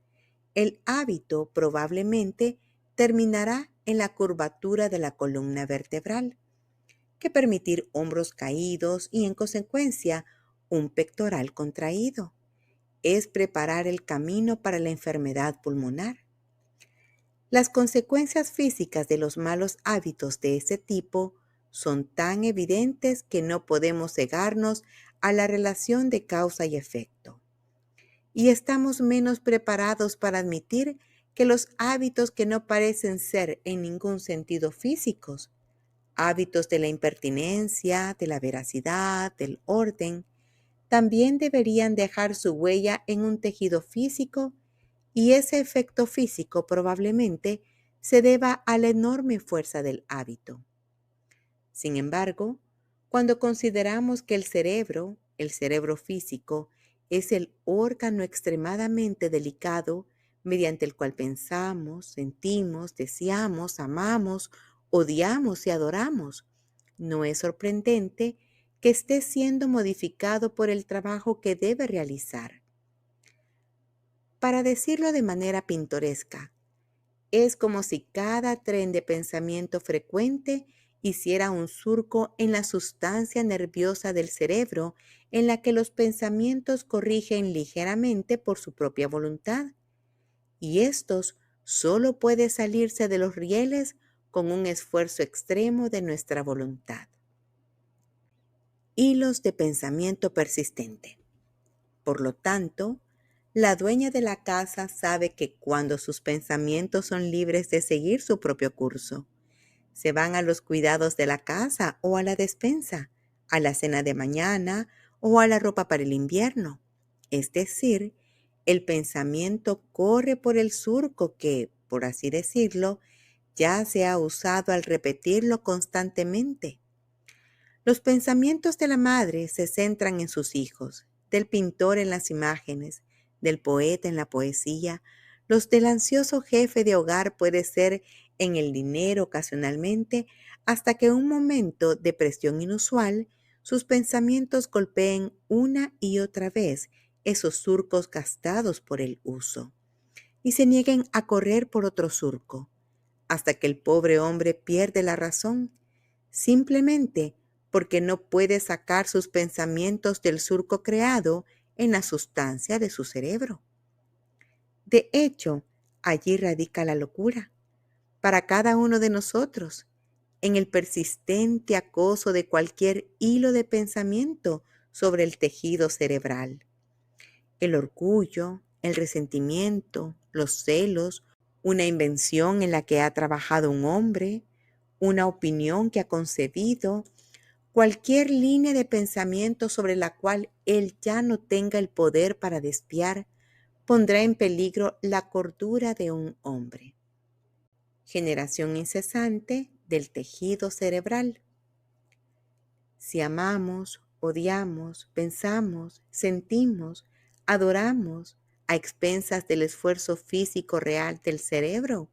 el hábito probablemente terminará en la curvatura de la columna vertebral, que permitir hombros caídos y en consecuencia un pectoral contraído. Es preparar el camino para la enfermedad pulmonar. Las consecuencias físicas de los malos hábitos de ese tipo son tan evidentes que no podemos cegarnos a la relación de causa y efecto. Y estamos menos preparados para admitir que los hábitos que no parecen ser en ningún sentido físicos, hábitos de la impertinencia, de la veracidad, del orden, también deberían dejar su huella en un tejido físico, y ese efecto físico probablemente se deba a la enorme fuerza del hábito. Sin embargo, cuando consideramos que el cerebro físico, es el órgano extremadamente delicado mediante el cual pensamos, sentimos, deseamos, amamos, odiamos y adoramos, no es sorprendente que esté siendo modificado por el trabajo que debe realizar. Para decirlo de manera pintoresca, es como si cada tren de pensamiento frecuente hiciera un surco en la sustancia nerviosa del cerebro en la que los pensamientos corrigen ligeramente por su propia voluntad, y estos solo puede salirse de los rieles con un esfuerzo extremo de nuestra voluntad. Hilos de pensamiento persistente. Por lo tanto, la dueña de la casa sabe que cuando sus pensamientos son libres de seguir su propio curso, se van a los cuidados de la casa o a la despensa, a la cena de mañana o a la ropa para el invierno. Es decir, el pensamiento corre por el surco que, por así decirlo, ya se ha usado al repetirlo constantemente. Los pensamientos de la madre se centran en sus hijos, del pintor en las imágenes, del poeta en la poesía. Los del ansioso jefe de hogar puede ser en el dinero ocasionalmente, hasta que en un momento de presión inusual, sus pensamientos golpeen una y otra vez esos surcos gastados por el uso, y se nieguen a correr por otro surco, hasta que el pobre hombre pierde la razón, simplemente porque no puede sacar sus pensamientos del surco creado en la sustancia de su cerebro. De hecho, allí radica la locura, para cada uno de nosotros, en el persistente acoso de cualquier hilo de pensamiento sobre el tejido cerebral. El orgullo, el resentimiento, los celos, una invención en la que ha trabajado un hombre, una opinión que ha concebido, cualquier línea de pensamiento sobre la cual él ya no tenga el poder para desviar, pondrá en peligro la cordura de un hombre. Generación incesante del tejido cerebral. Si amamos, odiamos, pensamos, sentimos, adoramos, a expensas del esfuerzo físico real del cerebro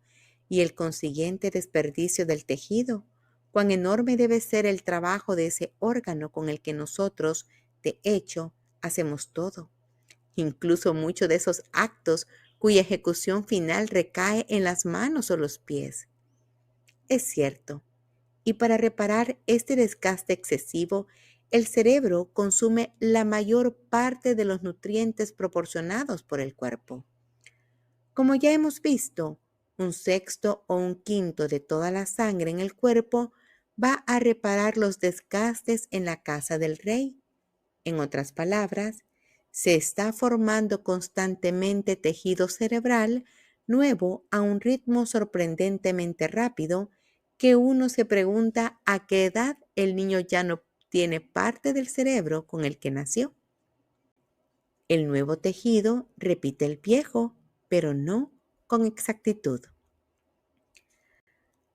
y el consiguiente desperdicio del tejido, cuán enorme debe ser el trabajo de ese órgano con el que nosotros, de hecho, hacemos todo. Incluso muchos de esos actos cuya ejecución final recae en las manos o los pies. Es cierto, y para reparar este desgaste excesivo, el cerebro consume la mayor parte de los nutrientes proporcionados por el cuerpo. Como ya hemos visto, un sexto o un quinto de toda la sangre en el cuerpo va a reparar los desgastes en la casa del rey. En otras palabras, se está formando constantemente tejido cerebral nuevo a un ritmo sorprendentemente rápido que uno se pregunta a qué edad el niño ya no tiene parte del cerebro con el que nació. El nuevo tejido repite el viejo, pero no con exactitud.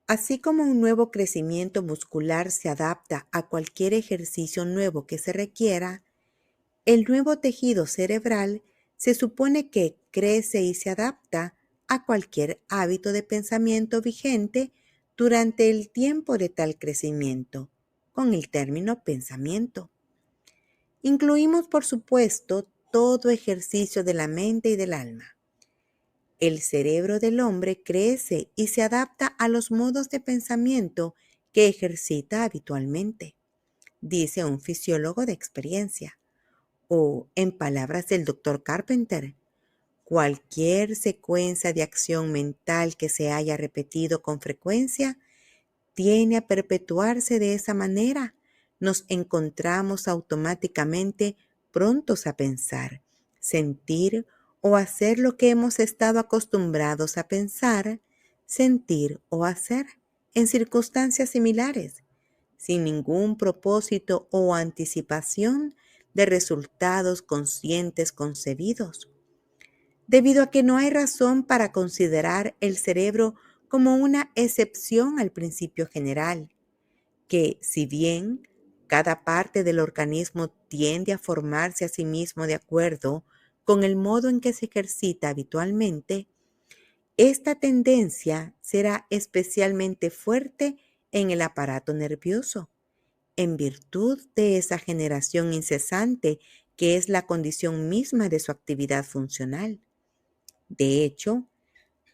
Así como un nuevo crecimiento muscular se adapta a cualquier ejercicio nuevo que se requiera, el nuevo tejido cerebral se supone que crece y se adapta a cualquier hábito de pensamiento vigente durante el tiempo de tal crecimiento, con el término pensamiento. Incluimos, por supuesto, todo ejercicio de la mente y del alma. El cerebro del hombre crece y se adapta a los modos de pensamiento que ejercita habitualmente, dice un fisiólogo de experiencia. O, en palabras del Dr. Carpenter, cualquier secuencia de acción mental que se haya repetido con frecuencia tiene a perpetuarse de esa manera. Nos encontramos automáticamente prontos a pensar, sentir o hacer lo que hemos estado acostumbrados a pensar, sentir o hacer en circunstancias similares, sin ningún propósito o anticipación de resultados conscientes concebidos. Debido a que no hay razón para considerar el cerebro como una excepción al principio general, que si bien cada parte del organismo tiende a formarse a sí mismo de acuerdo con el modo en que se ejercita habitualmente, esta tendencia será especialmente fuerte en el aparato nervioso, en virtud de esa generación incesante que es la condición misma de su actividad funcional. De hecho,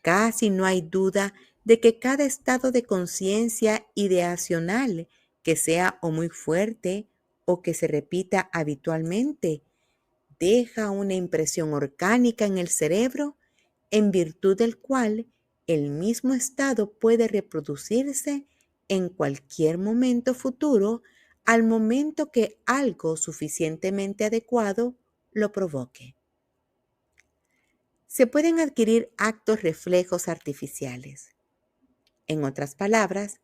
casi no hay duda de que cada estado de conciencia ideacional que sea o muy fuerte o que se repita habitualmente deja una impresión orgánica en el cerebro en virtud del cual el mismo estado puede reproducirse en cualquier momento futuro al momento que algo suficientemente adecuado lo provoque. Se pueden adquirir actos reflejos artificiales. En otras palabras,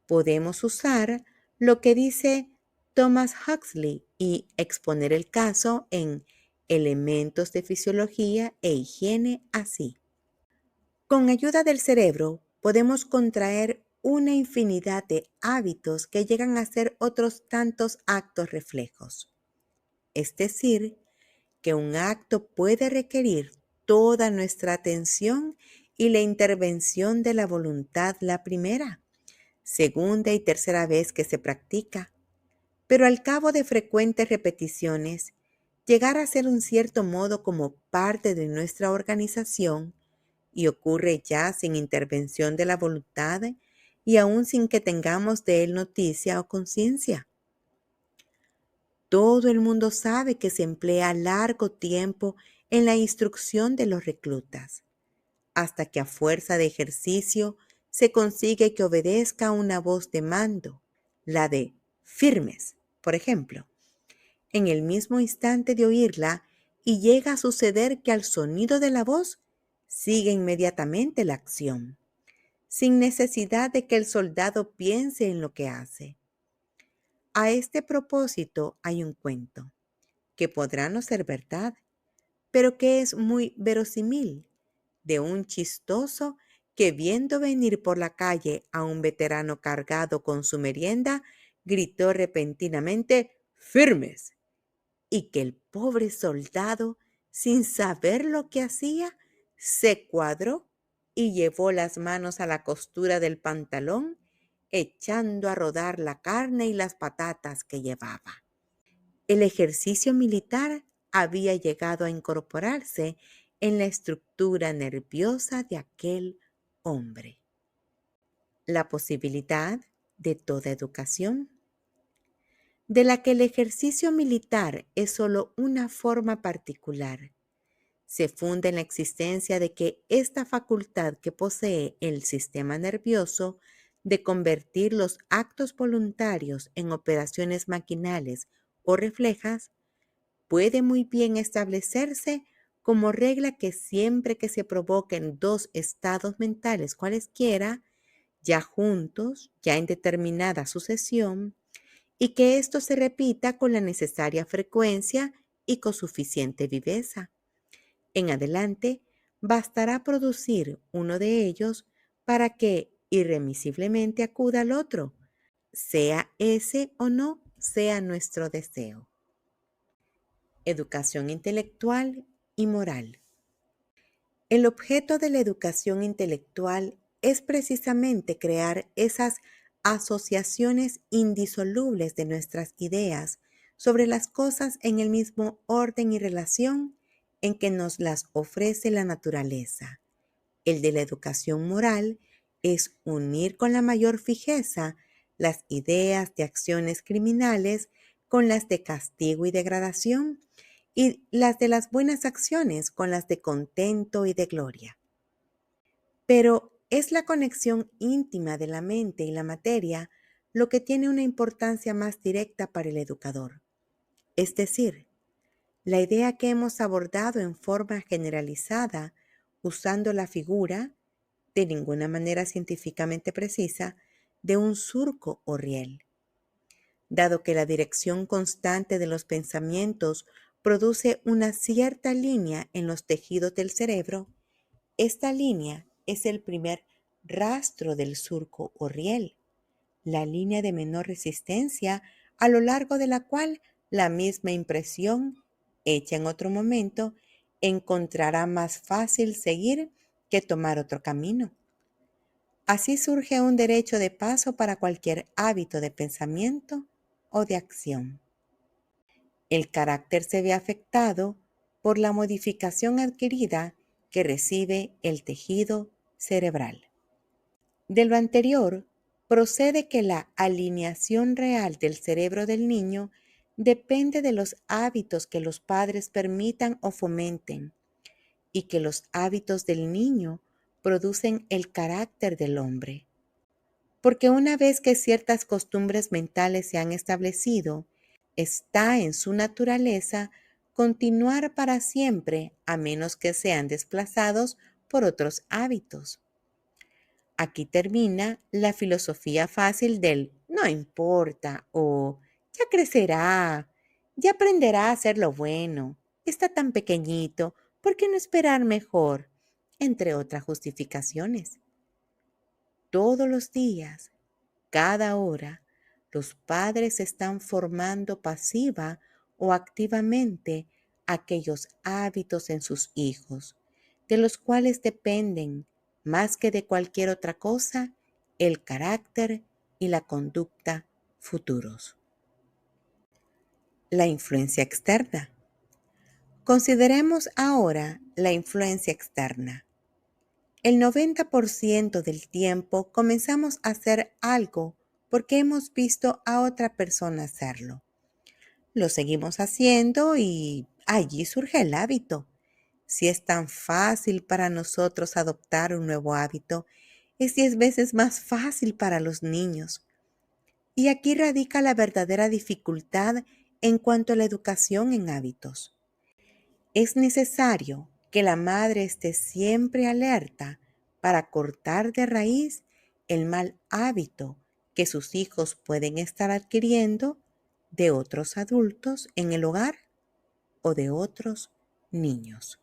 podemos usar lo que dice Thomas Huxley y exponer el caso en Elementos de Fisiología e Higiene así. Con ayuda del cerebro podemos contraer una infinidad de hábitos que llegan a ser otros tantos actos reflejos. Es decir, que un acto puede requerir toda nuestra atención y la intervención de la voluntad la primera, segunda y tercera vez que se practica, pero al cabo de frecuentes repeticiones, llegar a ser un cierto modo como parte de nuestra organización y ocurre ya sin intervención de la voluntad y aún sin que tengamos de él noticia o conciencia. Todo el mundo sabe que se emplea largo tiempo en la instrucción de los reclutas, hasta que a fuerza de ejercicio se consigue que obedezca una voz de mando, la de firmes, por ejemplo, en el mismo instante de oírla, y llega a suceder que al sonido de la voz sigue inmediatamente la acción, sin necesidad de que el soldado piense en lo que hace. A este propósito hay un cuento, que podrá no ser verdad, pero que es muy verosímil, de un chistoso que viendo venir por la calle a un veterano cargado con su merienda, gritó repentinamente «¡Firmes!» y que el pobre soldado, sin saber lo que hacía, se cuadró y llevó las manos a la costura del pantalón, echando a rodar la carne y las patatas que llevaba. El ejercicio militar había llegado a incorporarse en la estructura nerviosa de aquel hombre. La posibilidad de toda educación, de la que el ejercicio militar es solo una forma particular, se funda en la existencia de que esta facultad que posee el sistema nervioso de convertir los actos voluntarios en operaciones maquinales o reflejas puede muy bien establecerse como regla que siempre que se provoquen dos estados mentales cualesquiera, ya juntos, ya en determinada sucesión, y que esto se repita con la necesaria frecuencia y con suficiente viveza. En adelante, bastará producir uno de ellos para que irremisiblemente acuda al otro, sea ese o no sea nuestro deseo. Educación intelectual y moral. El objeto de la educación intelectual es precisamente crear esas asociaciones indisolubles de nuestras ideas sobre las cosas en el mismo orden y relación en que nos las ofrece la naturaleza. El de la educación moral es unir con la mayor fijeza las ideas de acciones criminales con las de castigo y degradación, y las de las buenas acciones con las de contento y de gloria. Pero es la conexión íntima de la mente y la materia lo que tiene una importancia más directa para el educador. Es decir, la idea que hemos abordado en forma generalizada, usando la figura, de ninguna manera científicamente precisa, de un surco o riel. Dado que la dirección constante de los pensamientos produce una cierta línea en los tejidos del cerebro, esta línea es el primer rastro del surco o riel, la línea de menor resistencia a lo largo de la cual la misma impresión, hecha en otro momento, encontrará más fácil seguir que tomar otro camino. Así surge un derecho de paso para cualquier hábito de pensamiento o de acción. El carácter se ve afectado por la modificación adquirida que recibe el tejido cerebral. De lo anterior, procede que la alineación real del cerebro del niño depende de los hábitos que los padres permitan o fomenten, y que los hábitos del niño producen el carácter del hombre. Porque una vez que ciertas costumbres mentales se han establecido, está en su naturaleza continuar para siempre a menos que sean desplazados por otros hábitos. Aquí termina la filosofía fácil del no importa o ya crecerá, ya aprenderá a hacer lo bueno, está tan pequeñito, ¿por qué no esperar mejor? Entre otras justificaciones. Todos los días, cada hora, los padres están formando pasiva o activamente aquellos hábitos en sus hijos, de los cuales dependen, más que de cualquier otra cosa, el carácter y la conducta futuros. La influencia externa. Consideremos ahora la influencia externa. El 90% del tiempo comenzamos a hacer algo porque hemos visto a otra persona hacerlo. Lo seguimos haciendo y allí surge el hábito. Si es tan fácil para nosotros adoptar un nuevo hábito, es 10 veces más fácil para los niños. Y aquí radica la verdadera dificultad en cuanto a la educación en hábitos. Es necesario que la madre esté siempre alerta para cortar de raíz el mal hábito que sus hijos pueden estar adquiriendo de otros adultos en el hogar o de otros niños.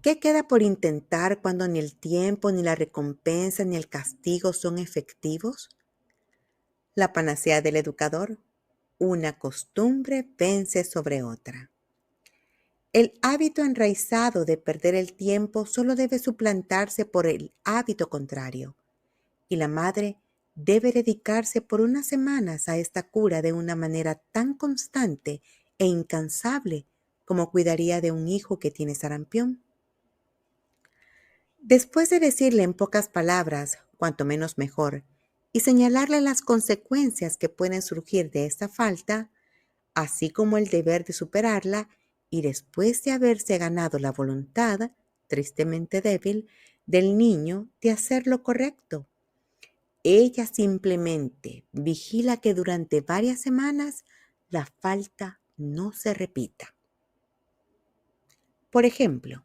¿Qué queda por intentar cuando ni el tiempo, ni la recompensa, ni el castigo son efectivos? La panacea del educador: una costumbre vence sobre otra. El hábito enraizado de perder el tiempo solo debe suplantarse por el hábito contrario, y la madre debe dedicarse por unas semanas a esta cura de una manera tan constante e incansable como cuidaría de un hijo que tiene sarampión. Después de decirle en pocas palabras, cuanto menos mejor, y señalarle las consecuencias que pueden surgir de esta falta, así como el deber de superarla, y después de haberse ganado la voluntad, tristemente débil, del niño de hacer lo correcto, ella simplemente vigila que durante varias semanas la falta no se repita. Por ejemplo,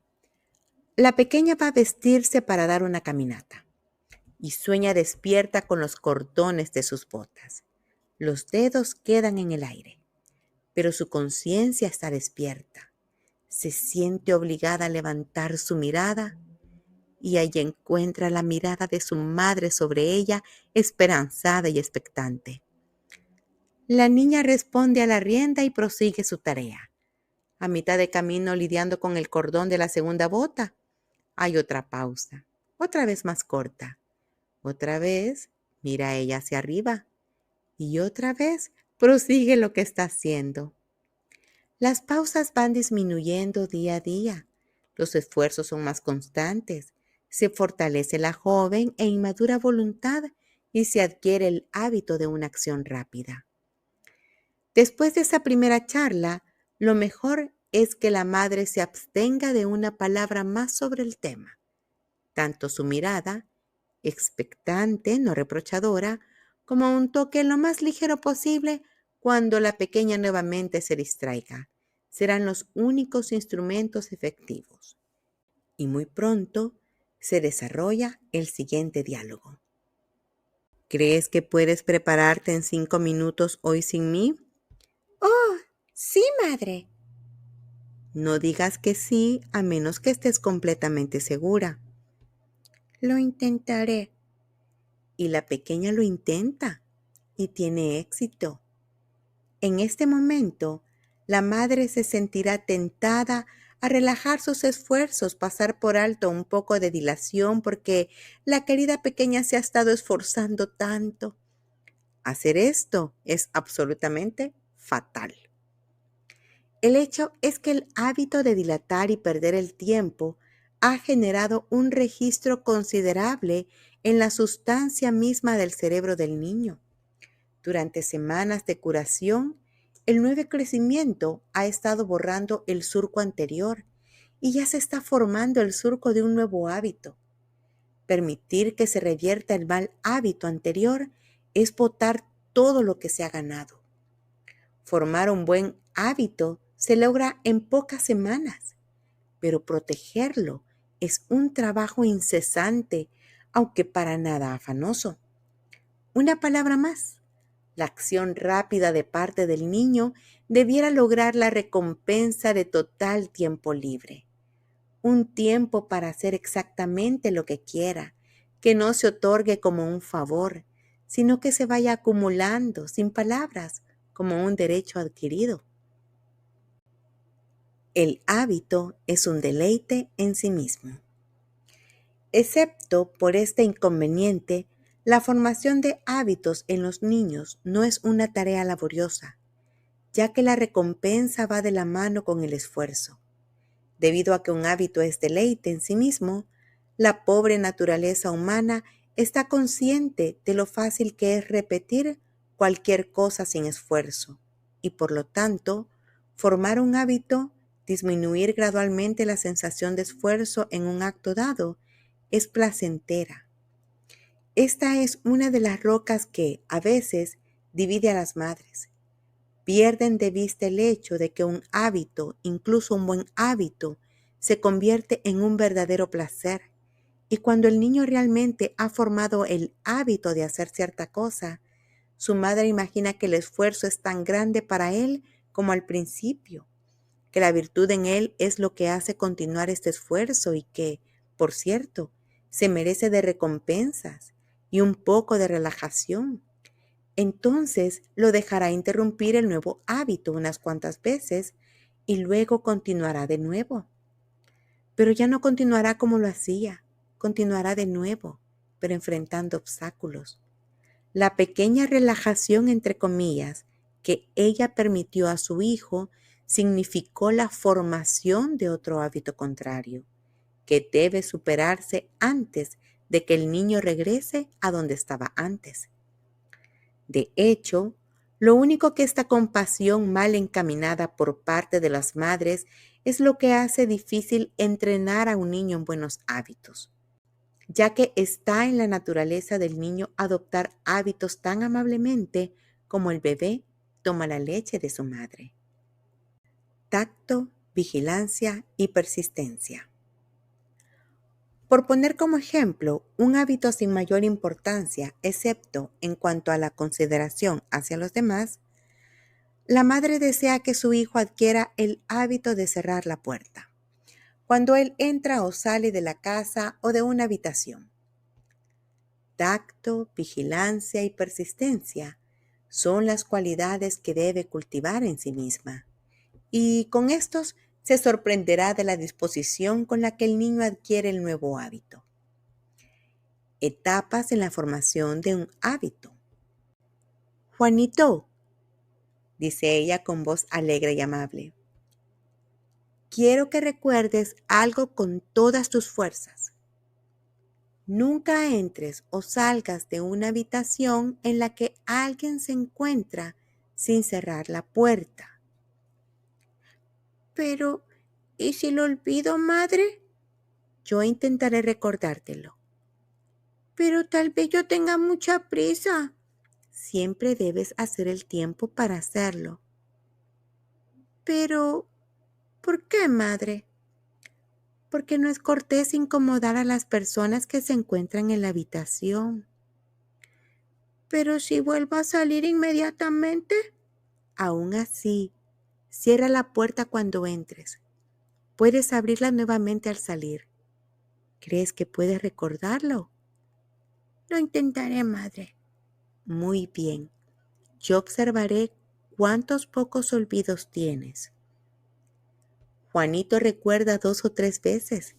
la pequeña va a vestirse para dar una caminata y sueña despierta con los cordones de sus botas. Los dedos quedan en el aire, pero su conciencia está despierta. Se siente obligada a levantar su mirada y allí encuentra la mirada de su madre sobre ella, esperanzada y expectante. La niña responde a la rienda y prosigue su tarea. A mitad de camino, lidiando con el cordón de la segunda bota, hay otra pausa, otra vez más corta. Otra vez mira ella hacia arriba y otra vez prosigue lo que está haciendo. Las pausas van disminuyendo día a día. Los esfuerzos son más constantes. Se fortalece la joven e inmadura voluntad y se adquiere el hábito de una acción rápida. Después de esa primera charla, lo mejor es que la madre se abstenga de una palabra más sobre el tema. Tanto su mirada, expectante, no reprochadora, como un toque lo más ligero posible cuando la pequeña nuevamente se distraiga, serán los únicos instrumentos efectivos. Y muy pronto se desarrolla el siguiente diálogo. ¿Crees que puedes prepararte en 5 minutos hoy sin mí? Oh, sí, madre. No digas que sí a menos que estés completamente segura. Lo intentaré. Y la pequeña lo intenta y tiene éxito. En este momento, la madre se sentirá tentada a relajar sus esfuerzos, pasar por alto un poco de dilación porque la querida pequeña se ha estado esforzando tanto. Hacer esto es absolutamente fatal. El hecho es que el hábito de dilatar y perder el tiempo ha generado un registro considerable en la sustancia misma del cerebro del niño. Durante semanas de curación, el nuevo crecimiento ha estado borrando el surco anterior y ya se está formando el surco de un nuevo hábito. Permitir que se revierta el mal hábito anterior es botar todo lo que se ha ganado. Formar un buen hábito se logra en pocas semanas, pero protegerlo es un trabajo incesante, aunque para nada afanoso. Una palabra más. La acción rápida de parte del niño debiera lograr la recompensa de total tiempo libre. Un tiempo para hacer exactamente lo que quiera, que no se otorgue como un favor, sino que se vaya acumulando, sin palabras, como un derecho adquirido. El hábito es un deleite en sí mismo. Excepto por este inconveniente, la formación de hábitos en los niños no es una tarea laboriosa, ya que la recompensa va de la mano con el esfuerzo. Debido a que un hábito es deleite en sí mismo, la pobre naturaleza humana está consciente de lo fácil que es repetir cualquier cosa sin esfuerzo y por lo tanto, formar un hábito, disminuir gradualmente la sensación de esfuerzo en un acto dado, es placentera. Esta es una de las rocas que, a veces, divide a las madres. Pierden de vista el hecho de que un hábito, incluso un buen hábito, se convierte en un verdadero placer. Y cuando el niño realmente ha formado el hábito de hacer cierta cosa, su madre imagina que el esfuerzo es tan grande para él como al principio. que la virtud en él es lo que hace continuar este esfuerzo y que, por cierto, se merece de recompensas y un poco de relajación. Entonces lo dejará interrumpir el nuevo hábito unas cuantas veces y luego continuará de nuevo. Pero ya no continuará como lo hacía, continuará de nuevo, pero enfrentando obstáculos. La pequeña relajación, entre comillas, que ella permitió a su hijo significó la formación de otro hábito contrario, que debe superarse antes de que el niño regrese a donde estaba antes. De hecho, lo único que esta compasión mal encaminada por parte de las madres es lo que hace difícil entrenar a un niño en buenos hábitos, ya que está en la naturaleza del niño adoptar hábitos tan amablemente como el bebé toma la leche de su madre. Tacto, vigilancia y persistencia. Por poner como ejemplo un hábito sin mayor importancia, excepto en cuanto a la consideración hacia los demás, la madre desea que su hijo adquiera el hábito de cerrar la puerta cuando él entra o sale de la casa o de una habitación. Tacto, vigilancia y persistencia son las cualidades que debe cultivar en sí misma, y con estos se sorprenderá de la disposición con la que el niño adquiere el nuevo hábito. Etapas en la formación de un hábito. Juanito, dice ella con voz alegre y amable, quiero que recuerdes algo con todas tus fuerzas. Nunca entres o salgas de una habitación en la que alguien se encuentra sin cerrar la puerta. Pero, ¿y si lo olvido, madre? Yo intentaré recordártelo. Pero tal vez yo tenga mucha prisa. Siempre debes hacer el tiempo para hacerlo. Pero, ¿por qué, madre? Porque no es cortés incomodar a las personas que se encuentran en la habitación. Pero si vuelvo a salir inmediatamente. Aún así, cierra la puerta cuando entres. Puedes abrirla nuevamente al salir. ¿Crees que puedes recordarlo? Lo intentaré, madre. Muy bien. Yo observaré cuántos pocos olvidos tienes. Juanito recuerda 2 o 3 veces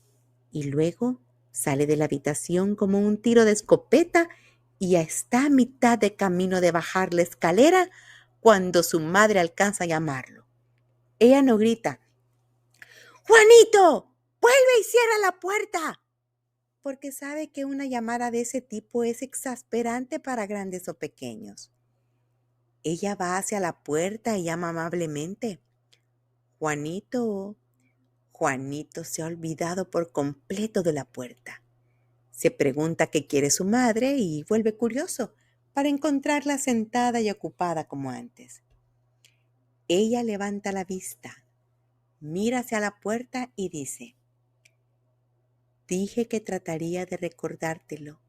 y luego sale de la habitación como un tiro de escopeta y ya está a mitad de camino de bajar la escalera cuando su madre alcanza a llamarlo. Ella no grita, ¡Juanito! ¡Vuelve y cierra la puerta! Porque sabe que una llamada de ese tipo es exasperante para grandes o pequeños. Ella va hacia la puerta y llama amablemente, Juanito. Juanito se ha olvidado por completo de la puerta. Se pregunta qué quiere su madre y vuelve curioso para encontrarla sentada y ocupada como antes. Ella levanta la vista, mira hacia la puerta y dice, dije que trataría de recordártelo.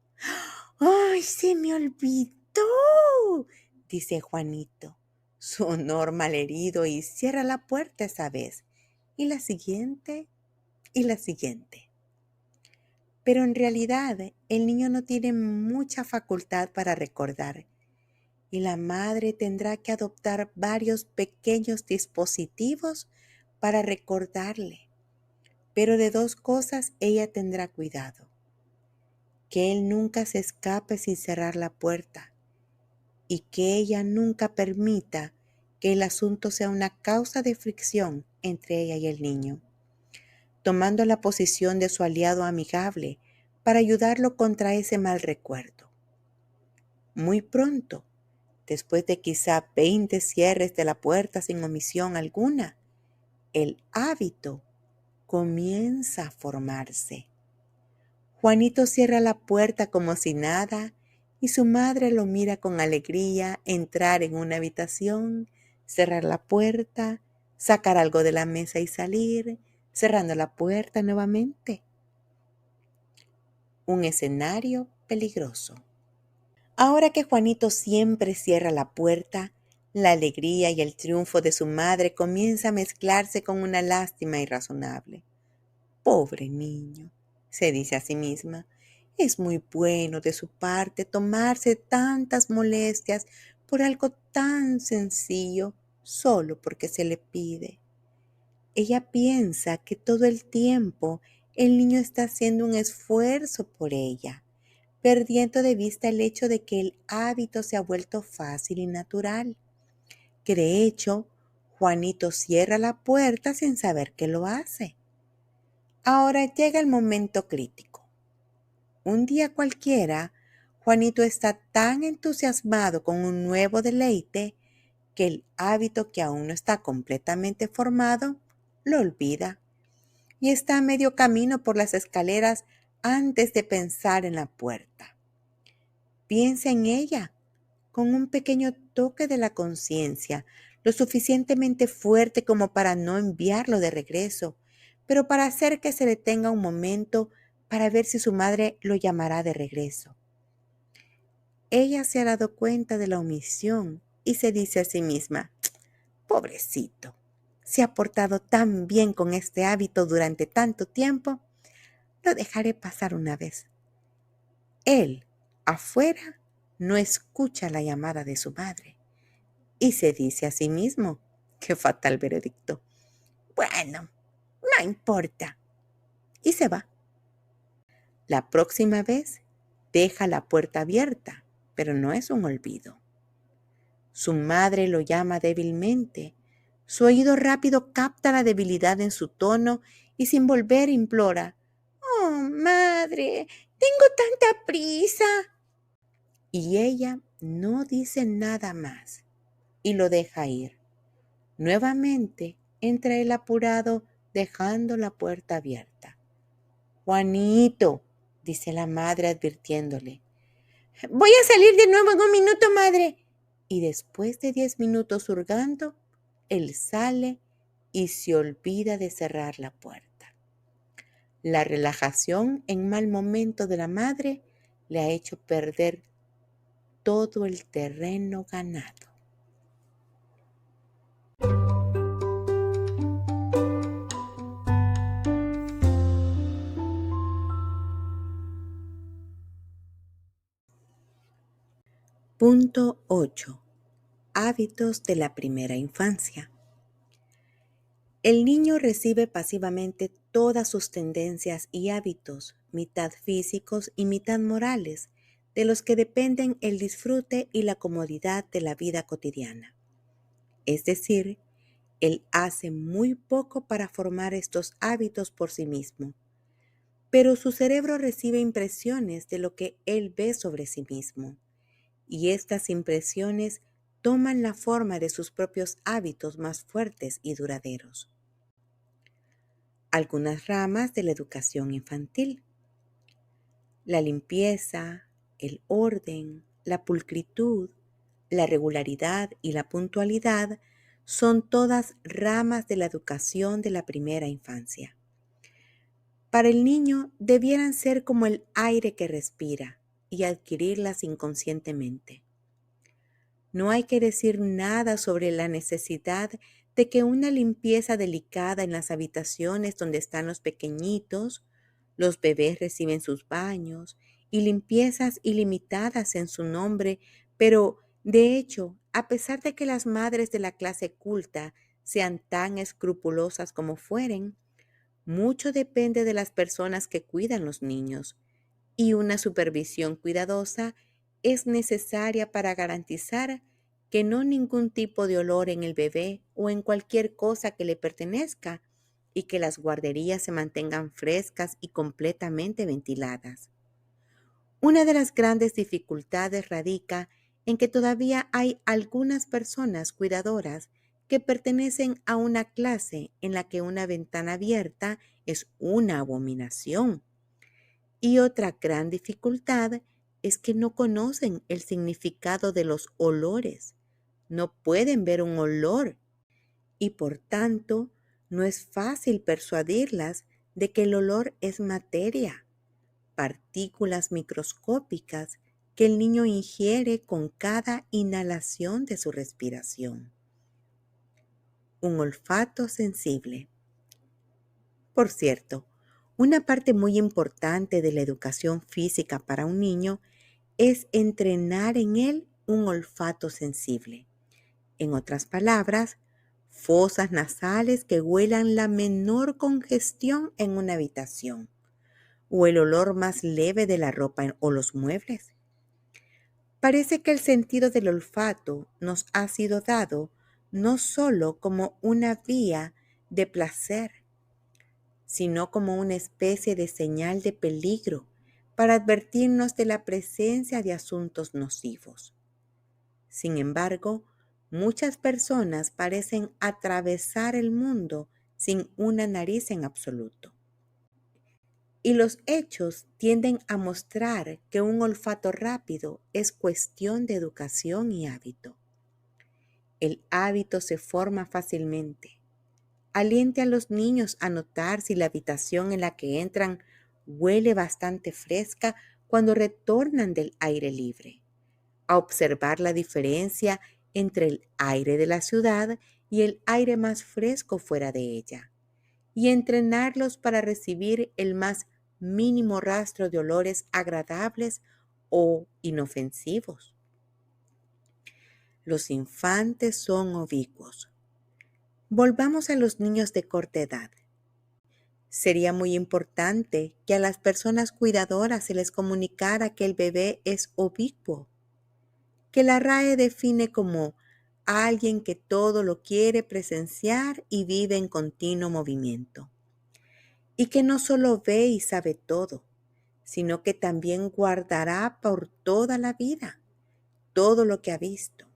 ¡Ay, se me olvidó!, dice Juanito. Sonó malherido y cierra la puerta esa vez, y la siguiente, y la siguiente. Pero en realidad el niño no tiene mucha facultad para recordar y la madre tendrá que adoptar varios pequeños dispositivos para recordarle. Pero de 2 cosas ella tendrá cuidado: que él nunca se escape sin cerrar la puerta y que ella nunca permita que el asunto sea una causa de fricción entre ella y el niño, tomando la posición de su aliado amigable para ayudarlo contra ese mal recuerdo. Muy pronto, después de quizá 20 cierres de la puerta sin omisión alguna, el hábito comienza a formarse. Juanito cierra la puerta como si nada y su madre lo mira con alegría entrar en una habitación, cerrar la puerta, sacar algo de la mesa y salir, cerrando la puerta nuevamente. Un escenario peligroso. Ahora que Juanito siempre cierra la puerta, La alegría y el triunfo de su madre comienza a mezclarse con una lástima irrazonable. Pobre niño, se dice a sí misma, es muy bueno de su parte tomarse tantas molestias por algo tan sencillo solo porque se le pide. Ella piensa que todo el tiempo el niño está haciendo un esfuerzo por ella, perdiendo de vista el hecho de que el hábito se ha vuelto fácil y natural, que de hecho Juanito cierra la puerta sin saber que lo hace. Ahora llega el momento crítico. Un día cualquiera, Juanito está tan entusiasmado con un nuevo deleite que el hábito, que aún no está completamente formado, lo olvida y está a medio camino por las escaleras antes de pensar en la puerta. Piensa en ella con un pequeño toque de la conciencia, lo suficientemente fuerte como para no enviarlo de regreso, pero para hacer que se detenga un momento para ver si su madre lo llamará de regreso. Ella se ha dado cuenta de la omisión y se dice a sí misma, pobrecito, se ha portado tan bien con este hábito durante tanto tiempo, lo dejaré pasar una vez. Él, afuera, no escucha la llamada de su madre y se dice a sí mismo, qué fatal veredicto, bueno, no importa, y se va. La próxima vez deja la puerta abierta, pero no es un olvido. Su madre lo llama débilmente. Su oído rápido capta la debilidad en su tono y sin volver implora, «Oh, madre, tengo tanta prisa». Y ella no dice nada más y lo deja ir. Nuevamente entra el apurado dejando la puerta abierta. «Juanito», dice la madre advirtiéndole. «Voy a salir de nuevo en un minuto, madre». Y después de 10 minutos hurgando, él sale y se olvida de cerrar la puerta. La relajación en mal momento de la madre le ha hecho perder todo el terreno ganado. Punto 8. Hábitos de la primera infancia. El niño recibe pasivamente todas sus tendencias y hábitos, mitad físicos y mitad morales, de los que dependen el disfrute y la comodidad de la vida cotidiana. Es decir, él hace muy poco para formar estos hábitos por sí mismo, pero su cerebro recibe impresiones de lo que él ve sobre sí mismo, y estas impresiones toman la forma de sus propios hábitos más fuertes y duraderos. Algunas ramas de la educación infantil: la limpieza, el orden, la pulcritud, la regularidad y la puntualidad son todas ramas de la educación de la primera infancia. Para el niño debieran ser como el aire que respira y adquirirlas inconscientemente. No hay que decir nada sobre la necesidad de que una limpieza delicada en las habitaciones donde están los pequeñitos, los bebés reciben sus baños y limpiezas ilimitadas en su nombre, pero de hecho, a pesar de que las madres de la clase culta sean tan escrupulosas como fueren, mucho depende de las personas que cuidan los niños, y una supervisión cuidadosa es necesaria para garantizar que no ningún tipo de olor en el bebé o en cualquier cosa que le pertenezca, y que las guarderías se mantengan frescas y completamente ventiladas. Una de las grandes dificultades radica en que todavía hay algunas personas cuidadoras que pertenecen a una clase en la que una ventana abierta es una abominación. Y otra gran dificultad es que no conocen el significado de los olores, no pueden ver un olor y por tanto no es fácil persuadirlas de que el olor es materia, partículas microscópicas que el niño ingiere con cada inhalación de su respiración. Un olfato sensible. Por cierto, una parte muy importante de la educación física para un niño es entrenar en él un olfato sensible. En otras palabras, fosas nasales que huelan la menor congestión en una habitación, o el olor más leve de la ropa o los muebles. Parece que el sentido del olfato nos ha sido dado no solo como una vía de placer, sino como una especie de señal de peligro para advertirnos de la presencia de asuntos nocivos. Sin embargo, muchas personas parecen atravesar el mundo sin una nariz en absoluto. Y los hechos tienden a mostrar que un olfato rápido es cuestión de educación y hábito. El hábito se forma fácilmente. Aliente a los niños a notar si la habitación en la que entran huele bastante fresca cuando retornan del aire libre, a observar la diferencia entre el aire de la ciudad y el aire más fresco fuera de ella, y entrenarlos para recibir el más mínimo rastro de olores agradables o inofensivos. Los infantes son oblicuos. Volvamos a los niños de corta edad. Sería muy importante que a las personas cuidadoras se les comunicara que el bebé es oblicuo, que la RAE define como alguien que todo lo quiere presenciar y vive en continuo movimiento, y que no solo ve y sabe todo, sino que también guardará por toda la vida todo lo que ha visto.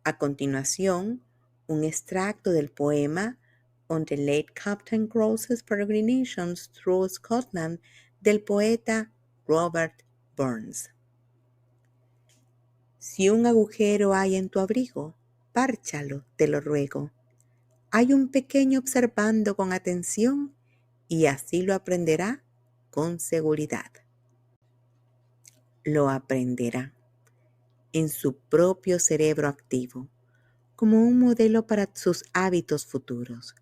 A continuación, un extracto del poema On the Late Captain Grose's Peregrinations Through Scotland del poeta Robert Burns. Si un agujero hay en tu abrigo, párchalo, te lo ruego. Hay un pequeño observando con atención y así lo aprenderá con seguridad. Lo aprenderá en su propio cerebro activo, como un modelo para sus hábitos futuros.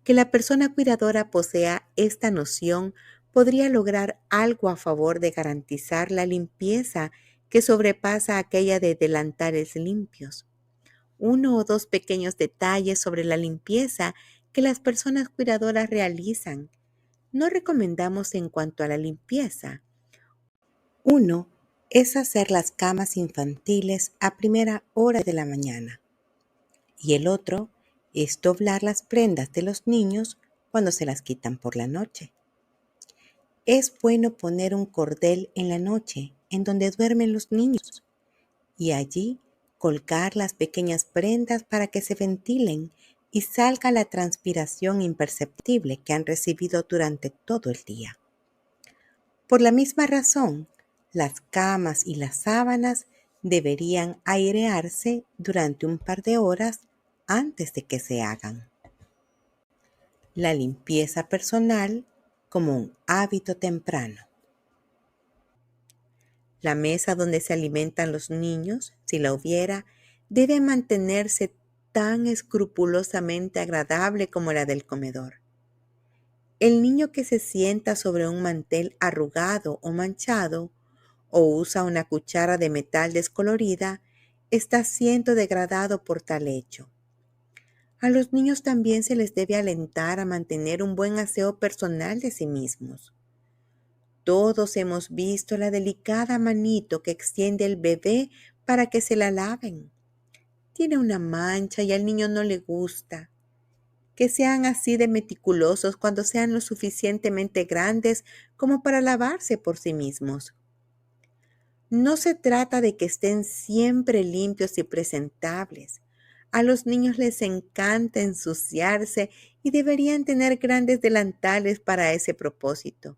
Que la persona cuidadora posea esta noción podría lograr algo a favor de garantizar la limpieza que sobrepasa aquella de delantales limpios. Uno o dos pequeños detalles sobre la limpieza que las personas cuidadoras realizan. No recomendamos en cuanto a la limpieza. Uno es hacer las camas infantiles a primera hora de la mañana. Y el otro es doblar las prendas de los niños cuando se las quitan por la noche. Es bueno poner un cordel en la noche en donde duermen los niños y allí colgar las pequeñas prendas para que se ventilen y salga la transpiración imperceptible que han recibido durante todo el día. Por la misma razón, las camas y las sábanas deberían airearse durante un par de horas antes de que se hagan. La limpieza personal como un hábito temprano. La mesa donde se alimentan los niños, si la hubiera, debe mantenerse tan escrupulosamente agradable como la del comedor. El niño que se sienta sobre un mantel arrugado o manchado o usa una cuchara de metal descolorida está siendo degradado por tal hecho. A los niños también se les debe alentar a mantener un buen aseo personal de sí mismos. Todos hemos visto la delicada manito que extiende el bebé para que se la laven. Tiene una mancha y al niño no le gusta. Que sean así de meticulosos cuando sean lo suficientemente grandes como para lavarse por sí mismos. No se trata de que estén siempre limpios y presentables. A los niños les encanta ensuciarse y deberían tener grandes delantales para ese propósito.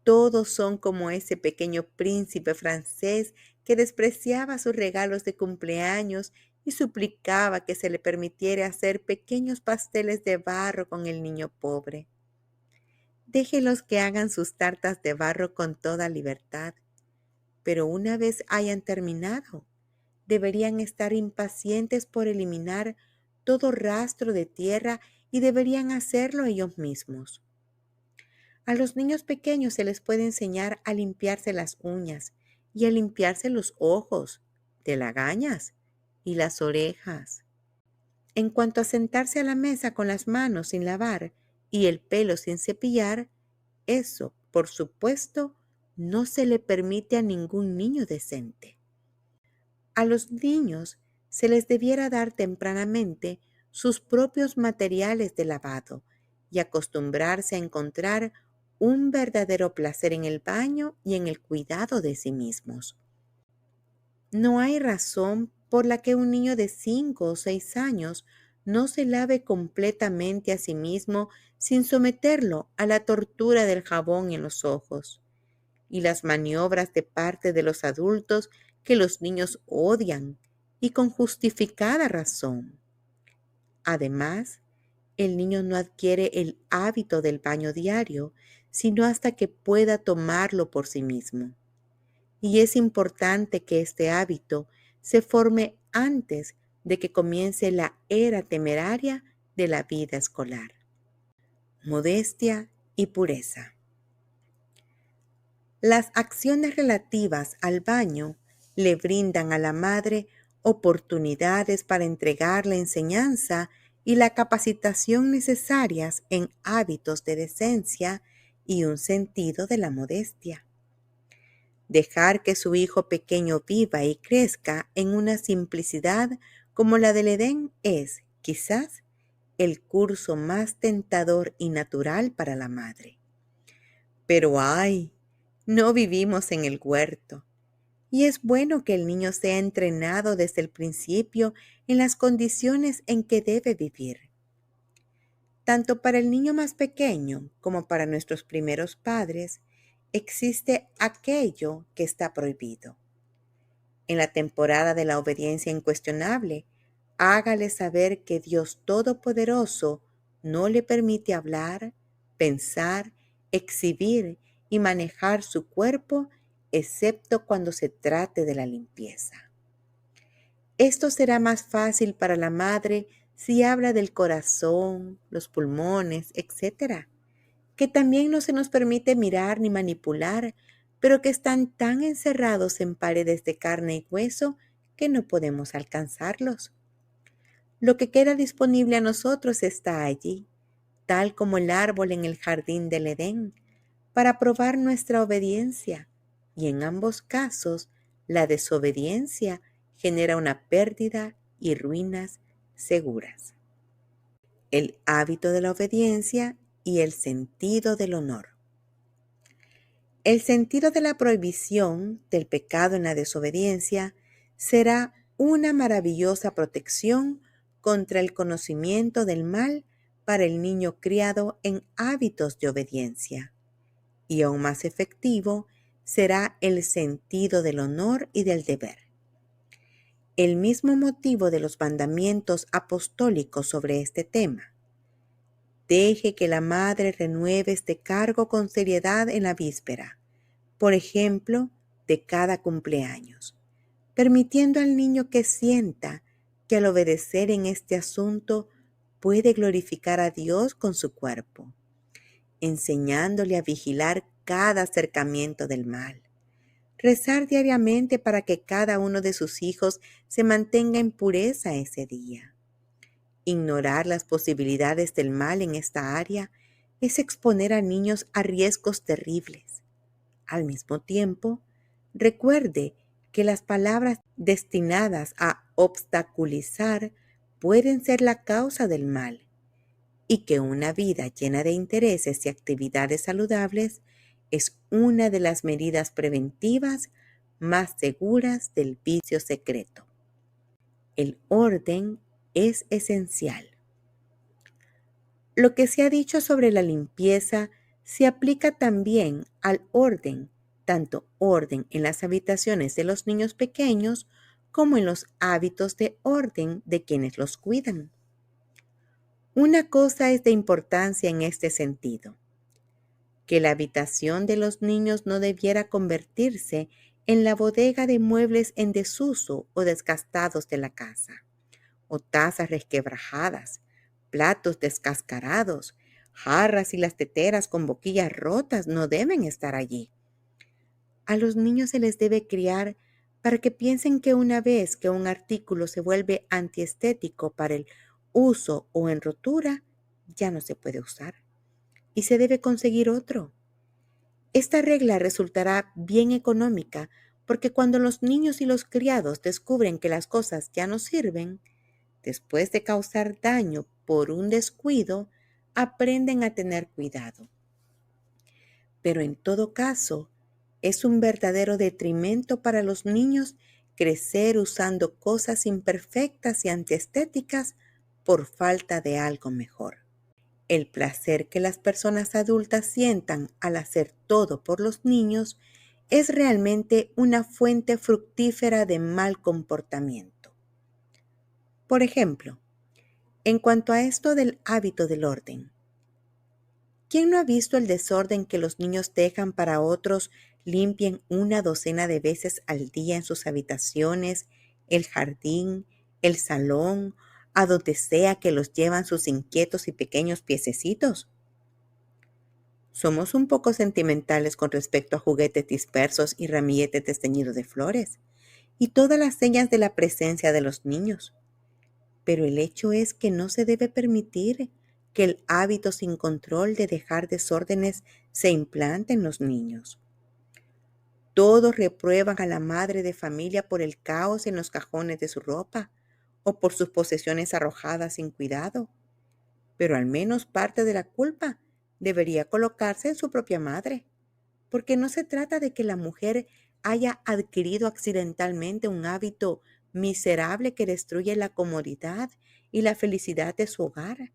Todos son como ese pequeño príncipe francés que despreciaba sus regalos de cumpleaños y suplicaba que se le permitiera hacer pequeños pasteles de barro con el niño pobre. Déjelos que hagan sus tartas de barro con toda libertad, pero una vez hayan terminado, deberían estar impacientes por eliminar todo rastro de tierra y deberían hacerlo ellos mismos. A los niños pequeños se les puede enseñar a limpiarse las uñas y a limpiarse los ojos, de lagañas y las orejas. En cuanto a sentarse a la mesa con las manos sin lavar y el pelo sin cepillar, eso, por supuesto, no se le permite a ningún niño decente. A los niños se les debiera dar tempranamente sus propios materiales de lavado y acostumbrarse a encontrar un verdadero placer en el baño y en el cuidado de sí mismos. No hay razón por la que un niño de 5 o 6 años no se lave completamente a sí mismo sin someterlo a la tortura del jabón en los ojos y las maniobras de parte de los adultos que los niños odian y con justificada razón. Además, el niño no adquiere el hábito del baño diario, sino hasta que pueda tomarlo por sí mismo. Y es importante que este hábito se forme antes de que comience la era temeraria de la vida escolar. Modestia y pureza. Las acciones relativas al baño le brindan a la madre oportunidades para entregar la enseñanza y la capacitación necesarias en hábitos de decencia y un sentido de la modestia. Dejar que su hijo pequeño viva y crezca en una simplicidad como la del Edén es, quizás, el curso más tentador y natural para la madre. Pero ¡ay! No vivimos en el huerto, y es bueno que el niño sea entrenado desde el principio en las condiciones en que debe vivir. Tanto para el niño más pequeño como para nuestros primeros padres, existe aquello que está prohibido. En la temporada de la obediencia incuestionable, hágale saber que Dios Todopoderoso no le permite hablar, pensar, exhibir y manejar su cuerpo, excepto cuando se trate de la limpieza. Esto será más fácil para la madre si habla del corazón, los pulmones, etc., que también no se nos permite mirar ni manipular, pero que están tan encerrados en paredes de carne y hueso que no podemos alcanzarlos. Lo que queda disponible a nosotros está allí, tal como el árbol en el jardín del Edén, para probar nuestra obediencia, y en ambos casos, la desobediencia genera una pérdida y ruinas seguras. El hábito de la obediencia y el sentido del honor. El sentido de la prohibición del pecado en la desobediencia será una maravillosa protección contra el conocimiento del mal para el niño criado en hábitos de obediencia. Y aún más efectivo será el sentido del honor y del deber. El mismo motivo de los mandamientos apostólicos sobre este tema. Deje que la madre renueve este cargo con seriedad en la víspera, por ejemplo, de cada cumpleaños, permitiendo al niño que sienta que al obedecer en este asunto puede glorificar a Dios con su cuerpo, enseñándole a vigilar cada acercamiento del mal. Rezar diariamente para que cada uno de sus hijos se mantenga en pureza ese día. Ignorar las posibilidades del mal en esta área es exponer a niños a riesgos terribles. Al mismo tiempo, recuerde que las palabras destinadas a obstaculizar pueden ser la causa del mal y que una vida llena de intereses y actividades saludables es una de las medidas preventivas más seguras del vicio secreto. El orden es esencial. Lo que se ha dicho sobre la limpieza se aplica también al orden, tanto orden en las habitaciones de los niños pequeños como en los hábitos de orden de quienes los cuidan. Una cosa es de importancia en este sentido, que la habitación de los niños no debiera convertirse en la bodega de muebles en desuso o desgastados de la casa, o tazas resquebrajadas, platos descascarados, jarras y las teteras con boquillas rotas no deben estar allí. A los niños se les debe criar para que piensen que una vez que un artículo se vuelve antiestético para el uso o en rotura, ya no se puede usar y se debe conseguir otro. Esta regla resultará bien económica porque cuando los niños y los criados descubren que las cosas ya no sirven, después de causar daño por un descuido, aprenden a tener cuidado. Pero en todo caso, es un verdadero detrimento para los niños crecer usando cosas imperfectas y antiestéticas por falta de algo mejor. El placer que las personas adultas sientan al hacer todo por los niños es realmente una fuente fructífera de mal comportamiento. Por ejemplo, en cuanto a esto del hábito del orden, ¿quién no ha visto el desorden que los niños dejan para otros limpien una docena de veces al día en sus habitaciones, el jardín, el salón, a donde sea que los llevan sus inquietos y pequeños piececitos? Somos un poco sentimentales con respecto a juguetes dispersos y ramilletes desteñidos de flores, y todas las señas de la presencia de los niños. Pero el hecho es que no se debe permitir que el hábito sin control de dejar desórdenes se implante en los niños. Todos reprueban a la madre de familia por el caos en los cajones de su ropa o por sus posesiones arrojadas sin cuidado, pero al menos parte de la culpa debería colocarse en su propia madre, porque no se trata de que la mujer haya adquirido accidentalmente un hábito miserable que destruye la comodidad y la felicidad de su hogar,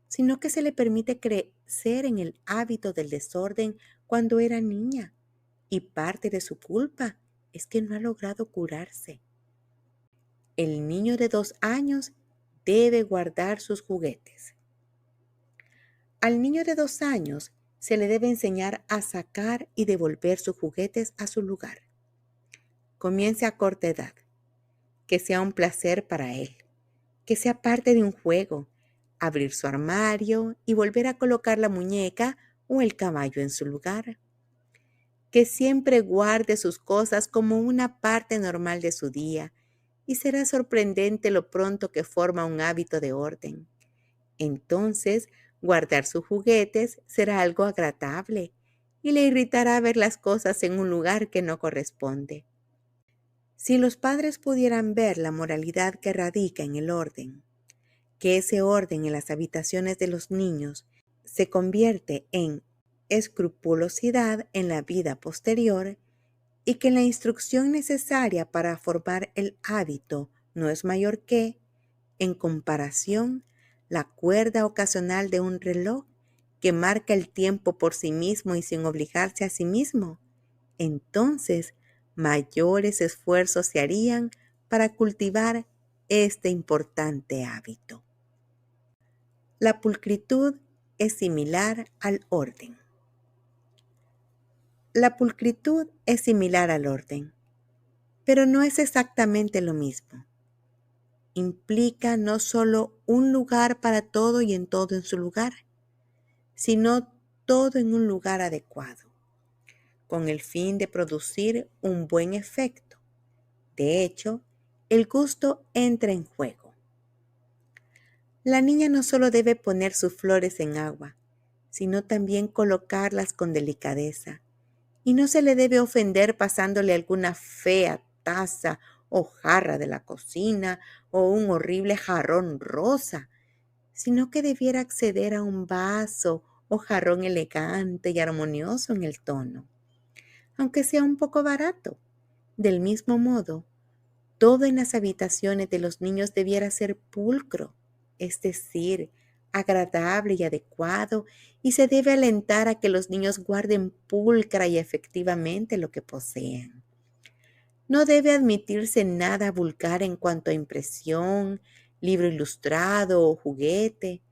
sino que se le permite crecer en el hábito del desorden cuando era niña, y parte de su culpa es que no ha logrado curarse. El niño de 2 años debe guardar sus juguetes. Al niño de 2 años se le debe enseñar a sacar y devolver sus juguetes a su lugar. Comience a corta edad, que sea un placer para él, que sea parte de un juego, abrir su armario y volver a colocar la muñeca o el caballo en su lugar. Que siempre guarde sus cosas como una parte normal de su día y será sorprendente lo pronto que forma un hábito de orden. Entonces, guardar sus juguetes será algo agradable y le irritará ver las cosas en un lugar que no corresponde. Si los padres pudieran ver la moralidad que radica en el orden, que ese orden en las habitaciones de los niños se convierte en escrupulosidad en la vida posterior y que la instrucción necesaria para formar el hábito no es mayor que, en comparación, la cuerda ocasional de un reloj que marca el tiempo por sí mismo y sin obligarse a sí mismo, entonces mayores esfuerzos se harían para cultivar este importante hábito. La pulcritud es similar al orden. La pulcritud es similar al orden, pero no es exactamente lo mismo. Implica no solo un lugar para todo y en todo en su lugar, sino todo en un lugar adecuado, con el fin de producir un buen efecto. De hecho, el gusto entra en juego. La niña no solo debe poner sus flores en agua, sino también colocarlas con delicadeza, y no se le debe ofender pasándole alguna fea taza o jarra de la cocina o un horrible jarrón rosa, sino que debiera acceder a un vaso o jarrón elegante y armonioso en el tono, aunque sea un poco barato. Del mismo modo, todo en las habitaciones de los niños debiera ser pulcro, es decir, agradable y adecuado, y se debe alentar a que los niños guarden pulcra y efectivamente lo que posean. No debe admitirse nada vulgar en cuanto a impresión, libro ilustrado o juguete,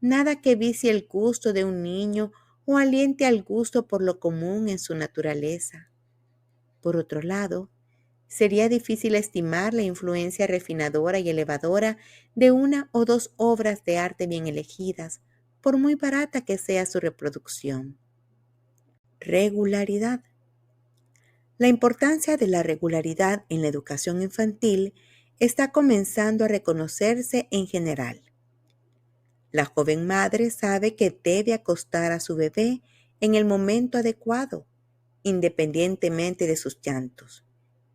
nada que vicie el gusto de un niño o aliente al gusto por lo común en su naturaleza. Por otro lado, sería difícil estimar la influencia refinadora y elevadora de una o dos obras de arte bien elegidas, por muy barata que sea su reproducción. Regularidad. La importancia de la regularidad en la educación infantil está comenzando a reconocerse en general. La joven madre sabe que debe acostar a su bebé en el momento adecuado, independientemente de sus llantos,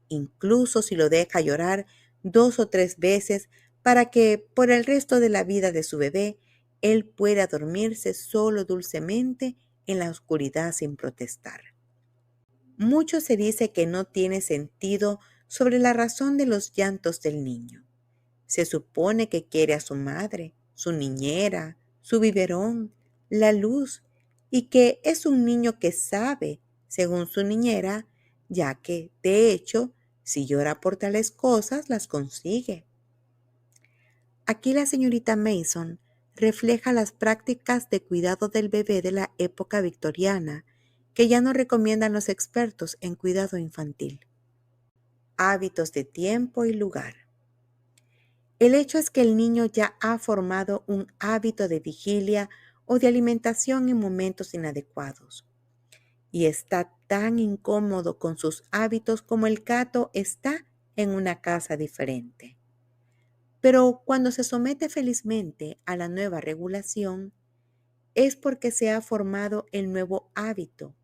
incluso si lo deja llorar 2 o 3 veces para que por el resto de la vida de su bebé él pueda dormirse solo dulcemente en la oscuridad sin protestar. Mucho se dice que no tiene sentido sobre la razón de los llantos del niño. Se supone que quiere a su madre, su niñera, su biberón, la luz, y que es un niño que sabe, según su niñera, ya que, de hecho, si llora por tales cosas, las consigue. Aquí la señorita Mason refleja las prácticas de cuidado del bebé de la época victoriana, que ya no recomiendan los expertos en cuidado infantil. Hábitos de tiempo y lugar. El hecho es que el niño ya ha formado un hábito de vigilia o de alimentación en momentos inadecuados y está tan incómodo con sus hábitos como el gato está en una casa diferente. Pero cuando se somete felizmente a la nueva regulación, es porque se ha formado el nuevo hábito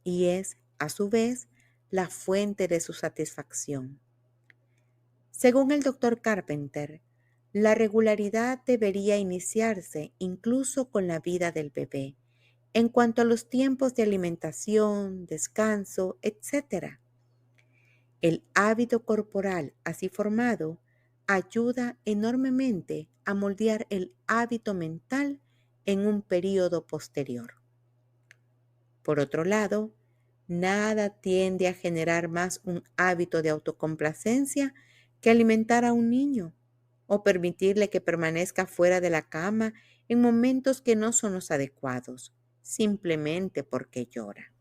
y es, a su vez, la fuente de su satisfacción. Según el Dr. Carpenter, la regularidad debería iniciarse incluso con la vida del bebé, en cuanto a los tiempos de alimentación, descanso, etc. El hábito corporal así formado ayuda enormemente a moldear el hábito mental en un período posterior. Por otro lado, nada tiende a generar más un hábito de autocomplacencia que alimentar a un niño o permitirle que permanezca fuera de la cama en momentos que no son los adecuados, simplemente porque llora.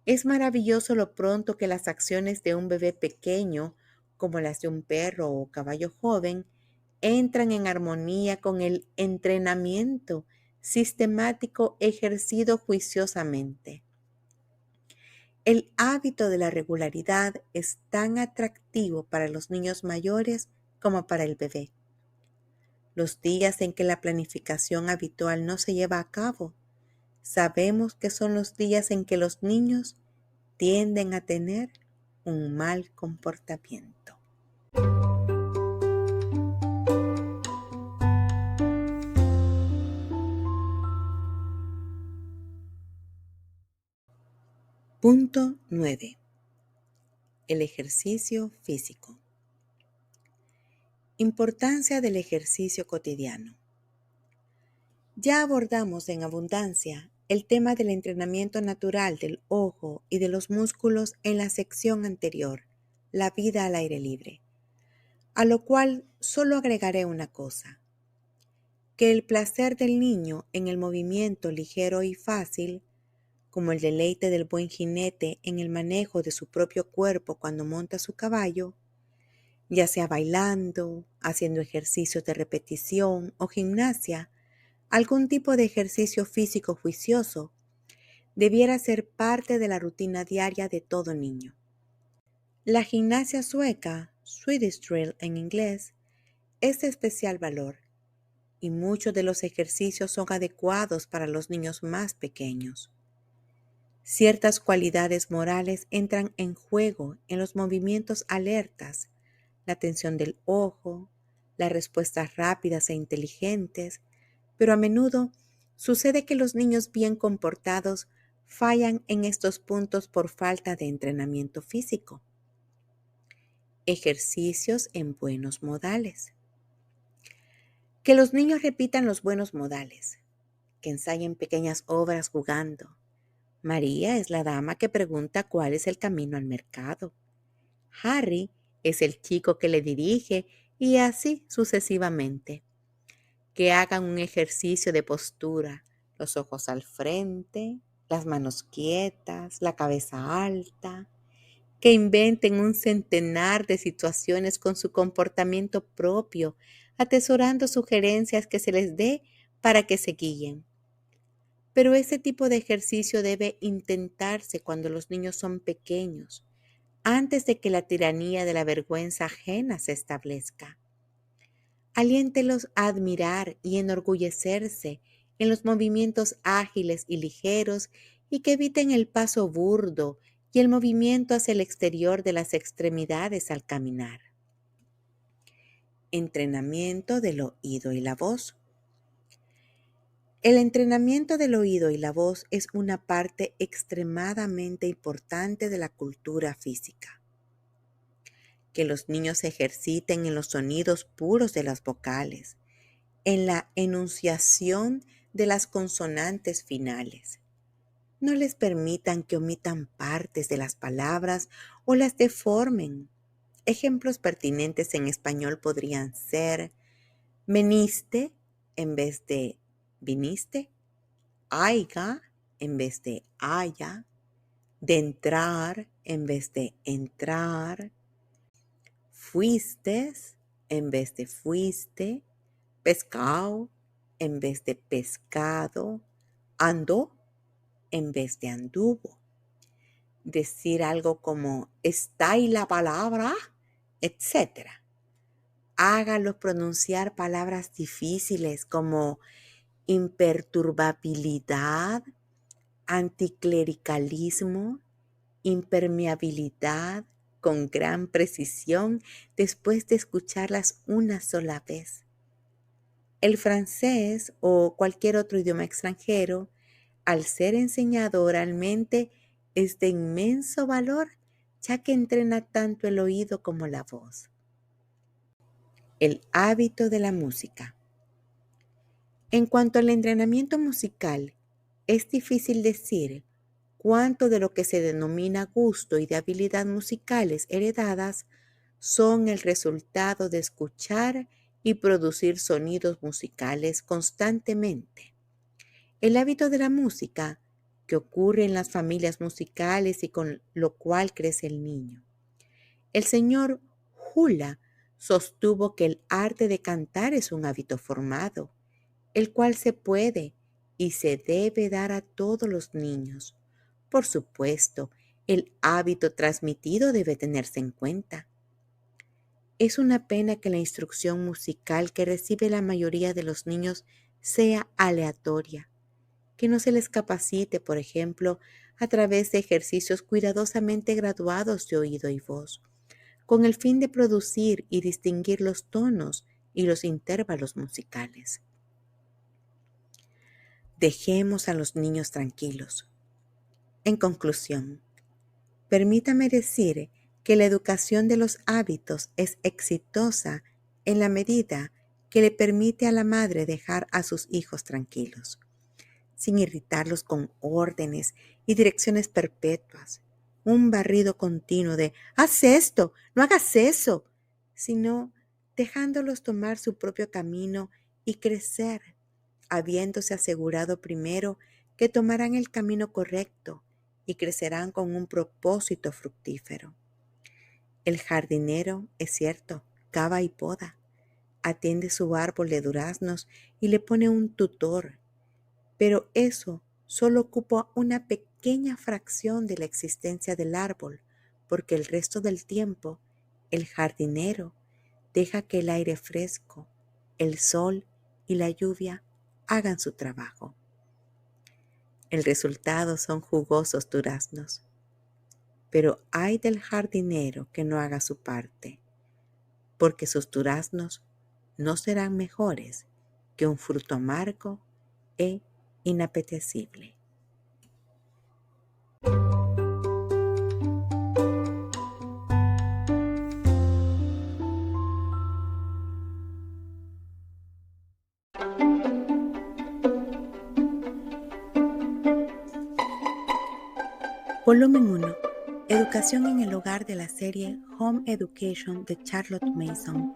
Es maravilloso lo pronto que las acciones de un bebé pequeño, como las de un perro o caballo joven, entran en armonía con el entrenamiento sistemático ejercido juiciosamente. El hábito de la regularidad es tan atractivo para los niños mayores como para el bebé. Los días en que la planificación habitual no se lleva a cabo, sabemos que son los días en que los niños tienden a tener un mal comportamiento. Punto 9. El ejercicio físico. Importancia del ejercicio cotidiano. Ya abordamos en abundancia el tema del entrenamiento natural del ojo y de los músculos en la sección anterior, la vida al aire libre, a lo cual solo agregaré una cosa, que el placer del niño en el movimiento ligero y fácil, como el deleite del buen jinete en el manejo de su propio cuerpo cuando monta su caballo, ya sea bailando, haciendo ejercicios de repetición o gimnasia, algún tipo de ejercicio físico juicioso, debiera ser parte de la rutina diaria de todo niño. La gimnasia sueca, Swedish Drill en inglés, es de especial valor y muchos de los ejercicios son adecuados para los niños más pequeños. Ciertas cualidades morales entran en juego en los movimientos alertas, la atención del ojo, las respuestas rápidas e inteligentes, pero a menudo sucede que los niños bien comportados fallan en estos puntos por falta de entrenamiento físico. Ejercicios en buenos modales. Que los niños repitan los buenos modales, que ensayen pequeñas obras jugando. María es la dama que pregunta cuál es el camino al mercado. Harry es el chico que le dirige y así sucesivamente. Que hagan un ejercicio de postura, los ojos al frente, las manos quietas, la cabeza alta, que inventen un centenar de situaciones con su comportamiento propio, atesorando sugerencias que se les dé para que se guíen. Pero ese tipo de ejercicio debe intentarse cuando los niños son pequeños, antes de que la tiranía de la vergüenza ajena se establezca. Aliéntelos a admirar y enorgullecerse en los movimientos ágiles y ligeros y que eviten el paso burdo y el movimiento hacia el exterior de las extremidades al caminar. Entrenamiento del oído y la voz. El entrenamiento del oído y la voz es una parte extremadamente importante de la cultura física. Que los niños se ejerciten en los sonidos puros de las vocales, en la enunciación de las consonantes finales. No les permitan que omitan partes de las palabras o las deformen. Ejemplos pertinentes en español podrían ser veniste en vez de viniste, aiga en vez de haya, de entrar en vez de entrar, fuistes en vez de fuiste, pescado en vez de pescado, andó en vez de anduvo. Decir algo como está ahí la palabra, etc. Hágalos pronunciar palabras difíciles como imperturbabilidad, anticlericalismo, impermeabilidad con gran precisión después de escucharlas una sola vez. El francés o cualquier otro idioma extranjero, al ser enseñado oralmente, es de inmenso valor, ya que entrena tanto el oído como la voz. El hábito de la música. En cuanto al entrenamiento musical, es difícil decir cuánto de lo que se denomina gusto y de habilidad musicales heredadas son el resultado de escuchar y producir sonidos musicales constantemente. El hábito de la música, que ocurre en las familias musicales y con lo cual crece el niño. El señor Hula sostuvo que el arte de cantar es un hábito formado, el cual se puede y se debe dar a todos los niños. Por supuesto, el hábito transmitido debe tenerse en cuenta. Es una pena que la instrucción musical que recibe la mayoría de los niños sea aleatoria, que no se les capacite, por ejemplo, a través de ejercicios cuidadosamente graduados de oído y voz, con el fin de producir y distinguir los tonos y los intervalos musicales. Dejemos a los niños tranquilos. En conclusión, permítame decir que la educación de los hábitos es exitosa en la medida que le permite a la madre dejar a sus hijos tranquilos, sin irritarlos con órdenes y direcciones perpetuas, un barrido continuo de «haz esto, no hagas eso», sino dejándolos tomar su propio camino y crecer, habiéndose asegurado primero que tomarán el camino correcto y crecerán con un propósito fructífero. El jardinero, es cierto, cava y poda, atiende su árbol de duraznos y le pone un tutor, pero eso solo ocupa una pequeña fracción de la existencia del árbol, porque el resto del tiempo el jardinero deja que el aire fresco, el sol y la lluvia hagan su trabajo. El resultado son jugosos duraznos. Pero ay del jardinero que no haga su parte, porque sus duraznos no serán mejores que un fruto amargo e inapetecible. Volumen 1. Educación en el hogar de la serie Home Education de Charlotte Mason.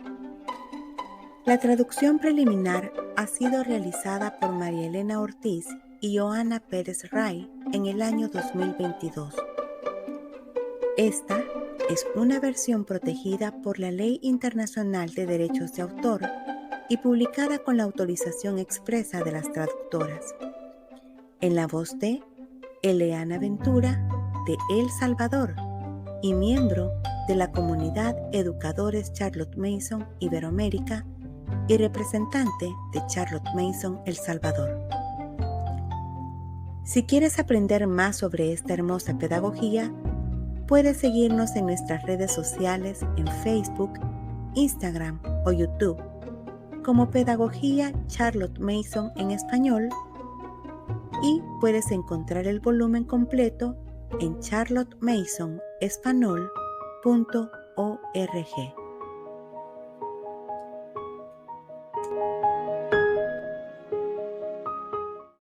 La traducción preliminar ha sido realizada por María Elena Ortiz y Joana Pérez Ray en el año 2022. Esta es una versión protegida por la Ley Internacional de Derechos de Autor y publicada con la autorización expresa de las traductoras. En la voz de Eleana Ventura, de El Salvador, y miembro de la comunidad Educadores Charlotte Mason Iberoamérica y representante de Charlotte Mason El Salvador. Si quieres aprender más sobre esta hermosa pedagogía, puedes seguirnos en nuestras redes sociales en Facebook, Instagram o YouTube como Pedagogía Charlotte Mason en español, y puedes encontrar el volumen completo en charlottemasonespanol.org.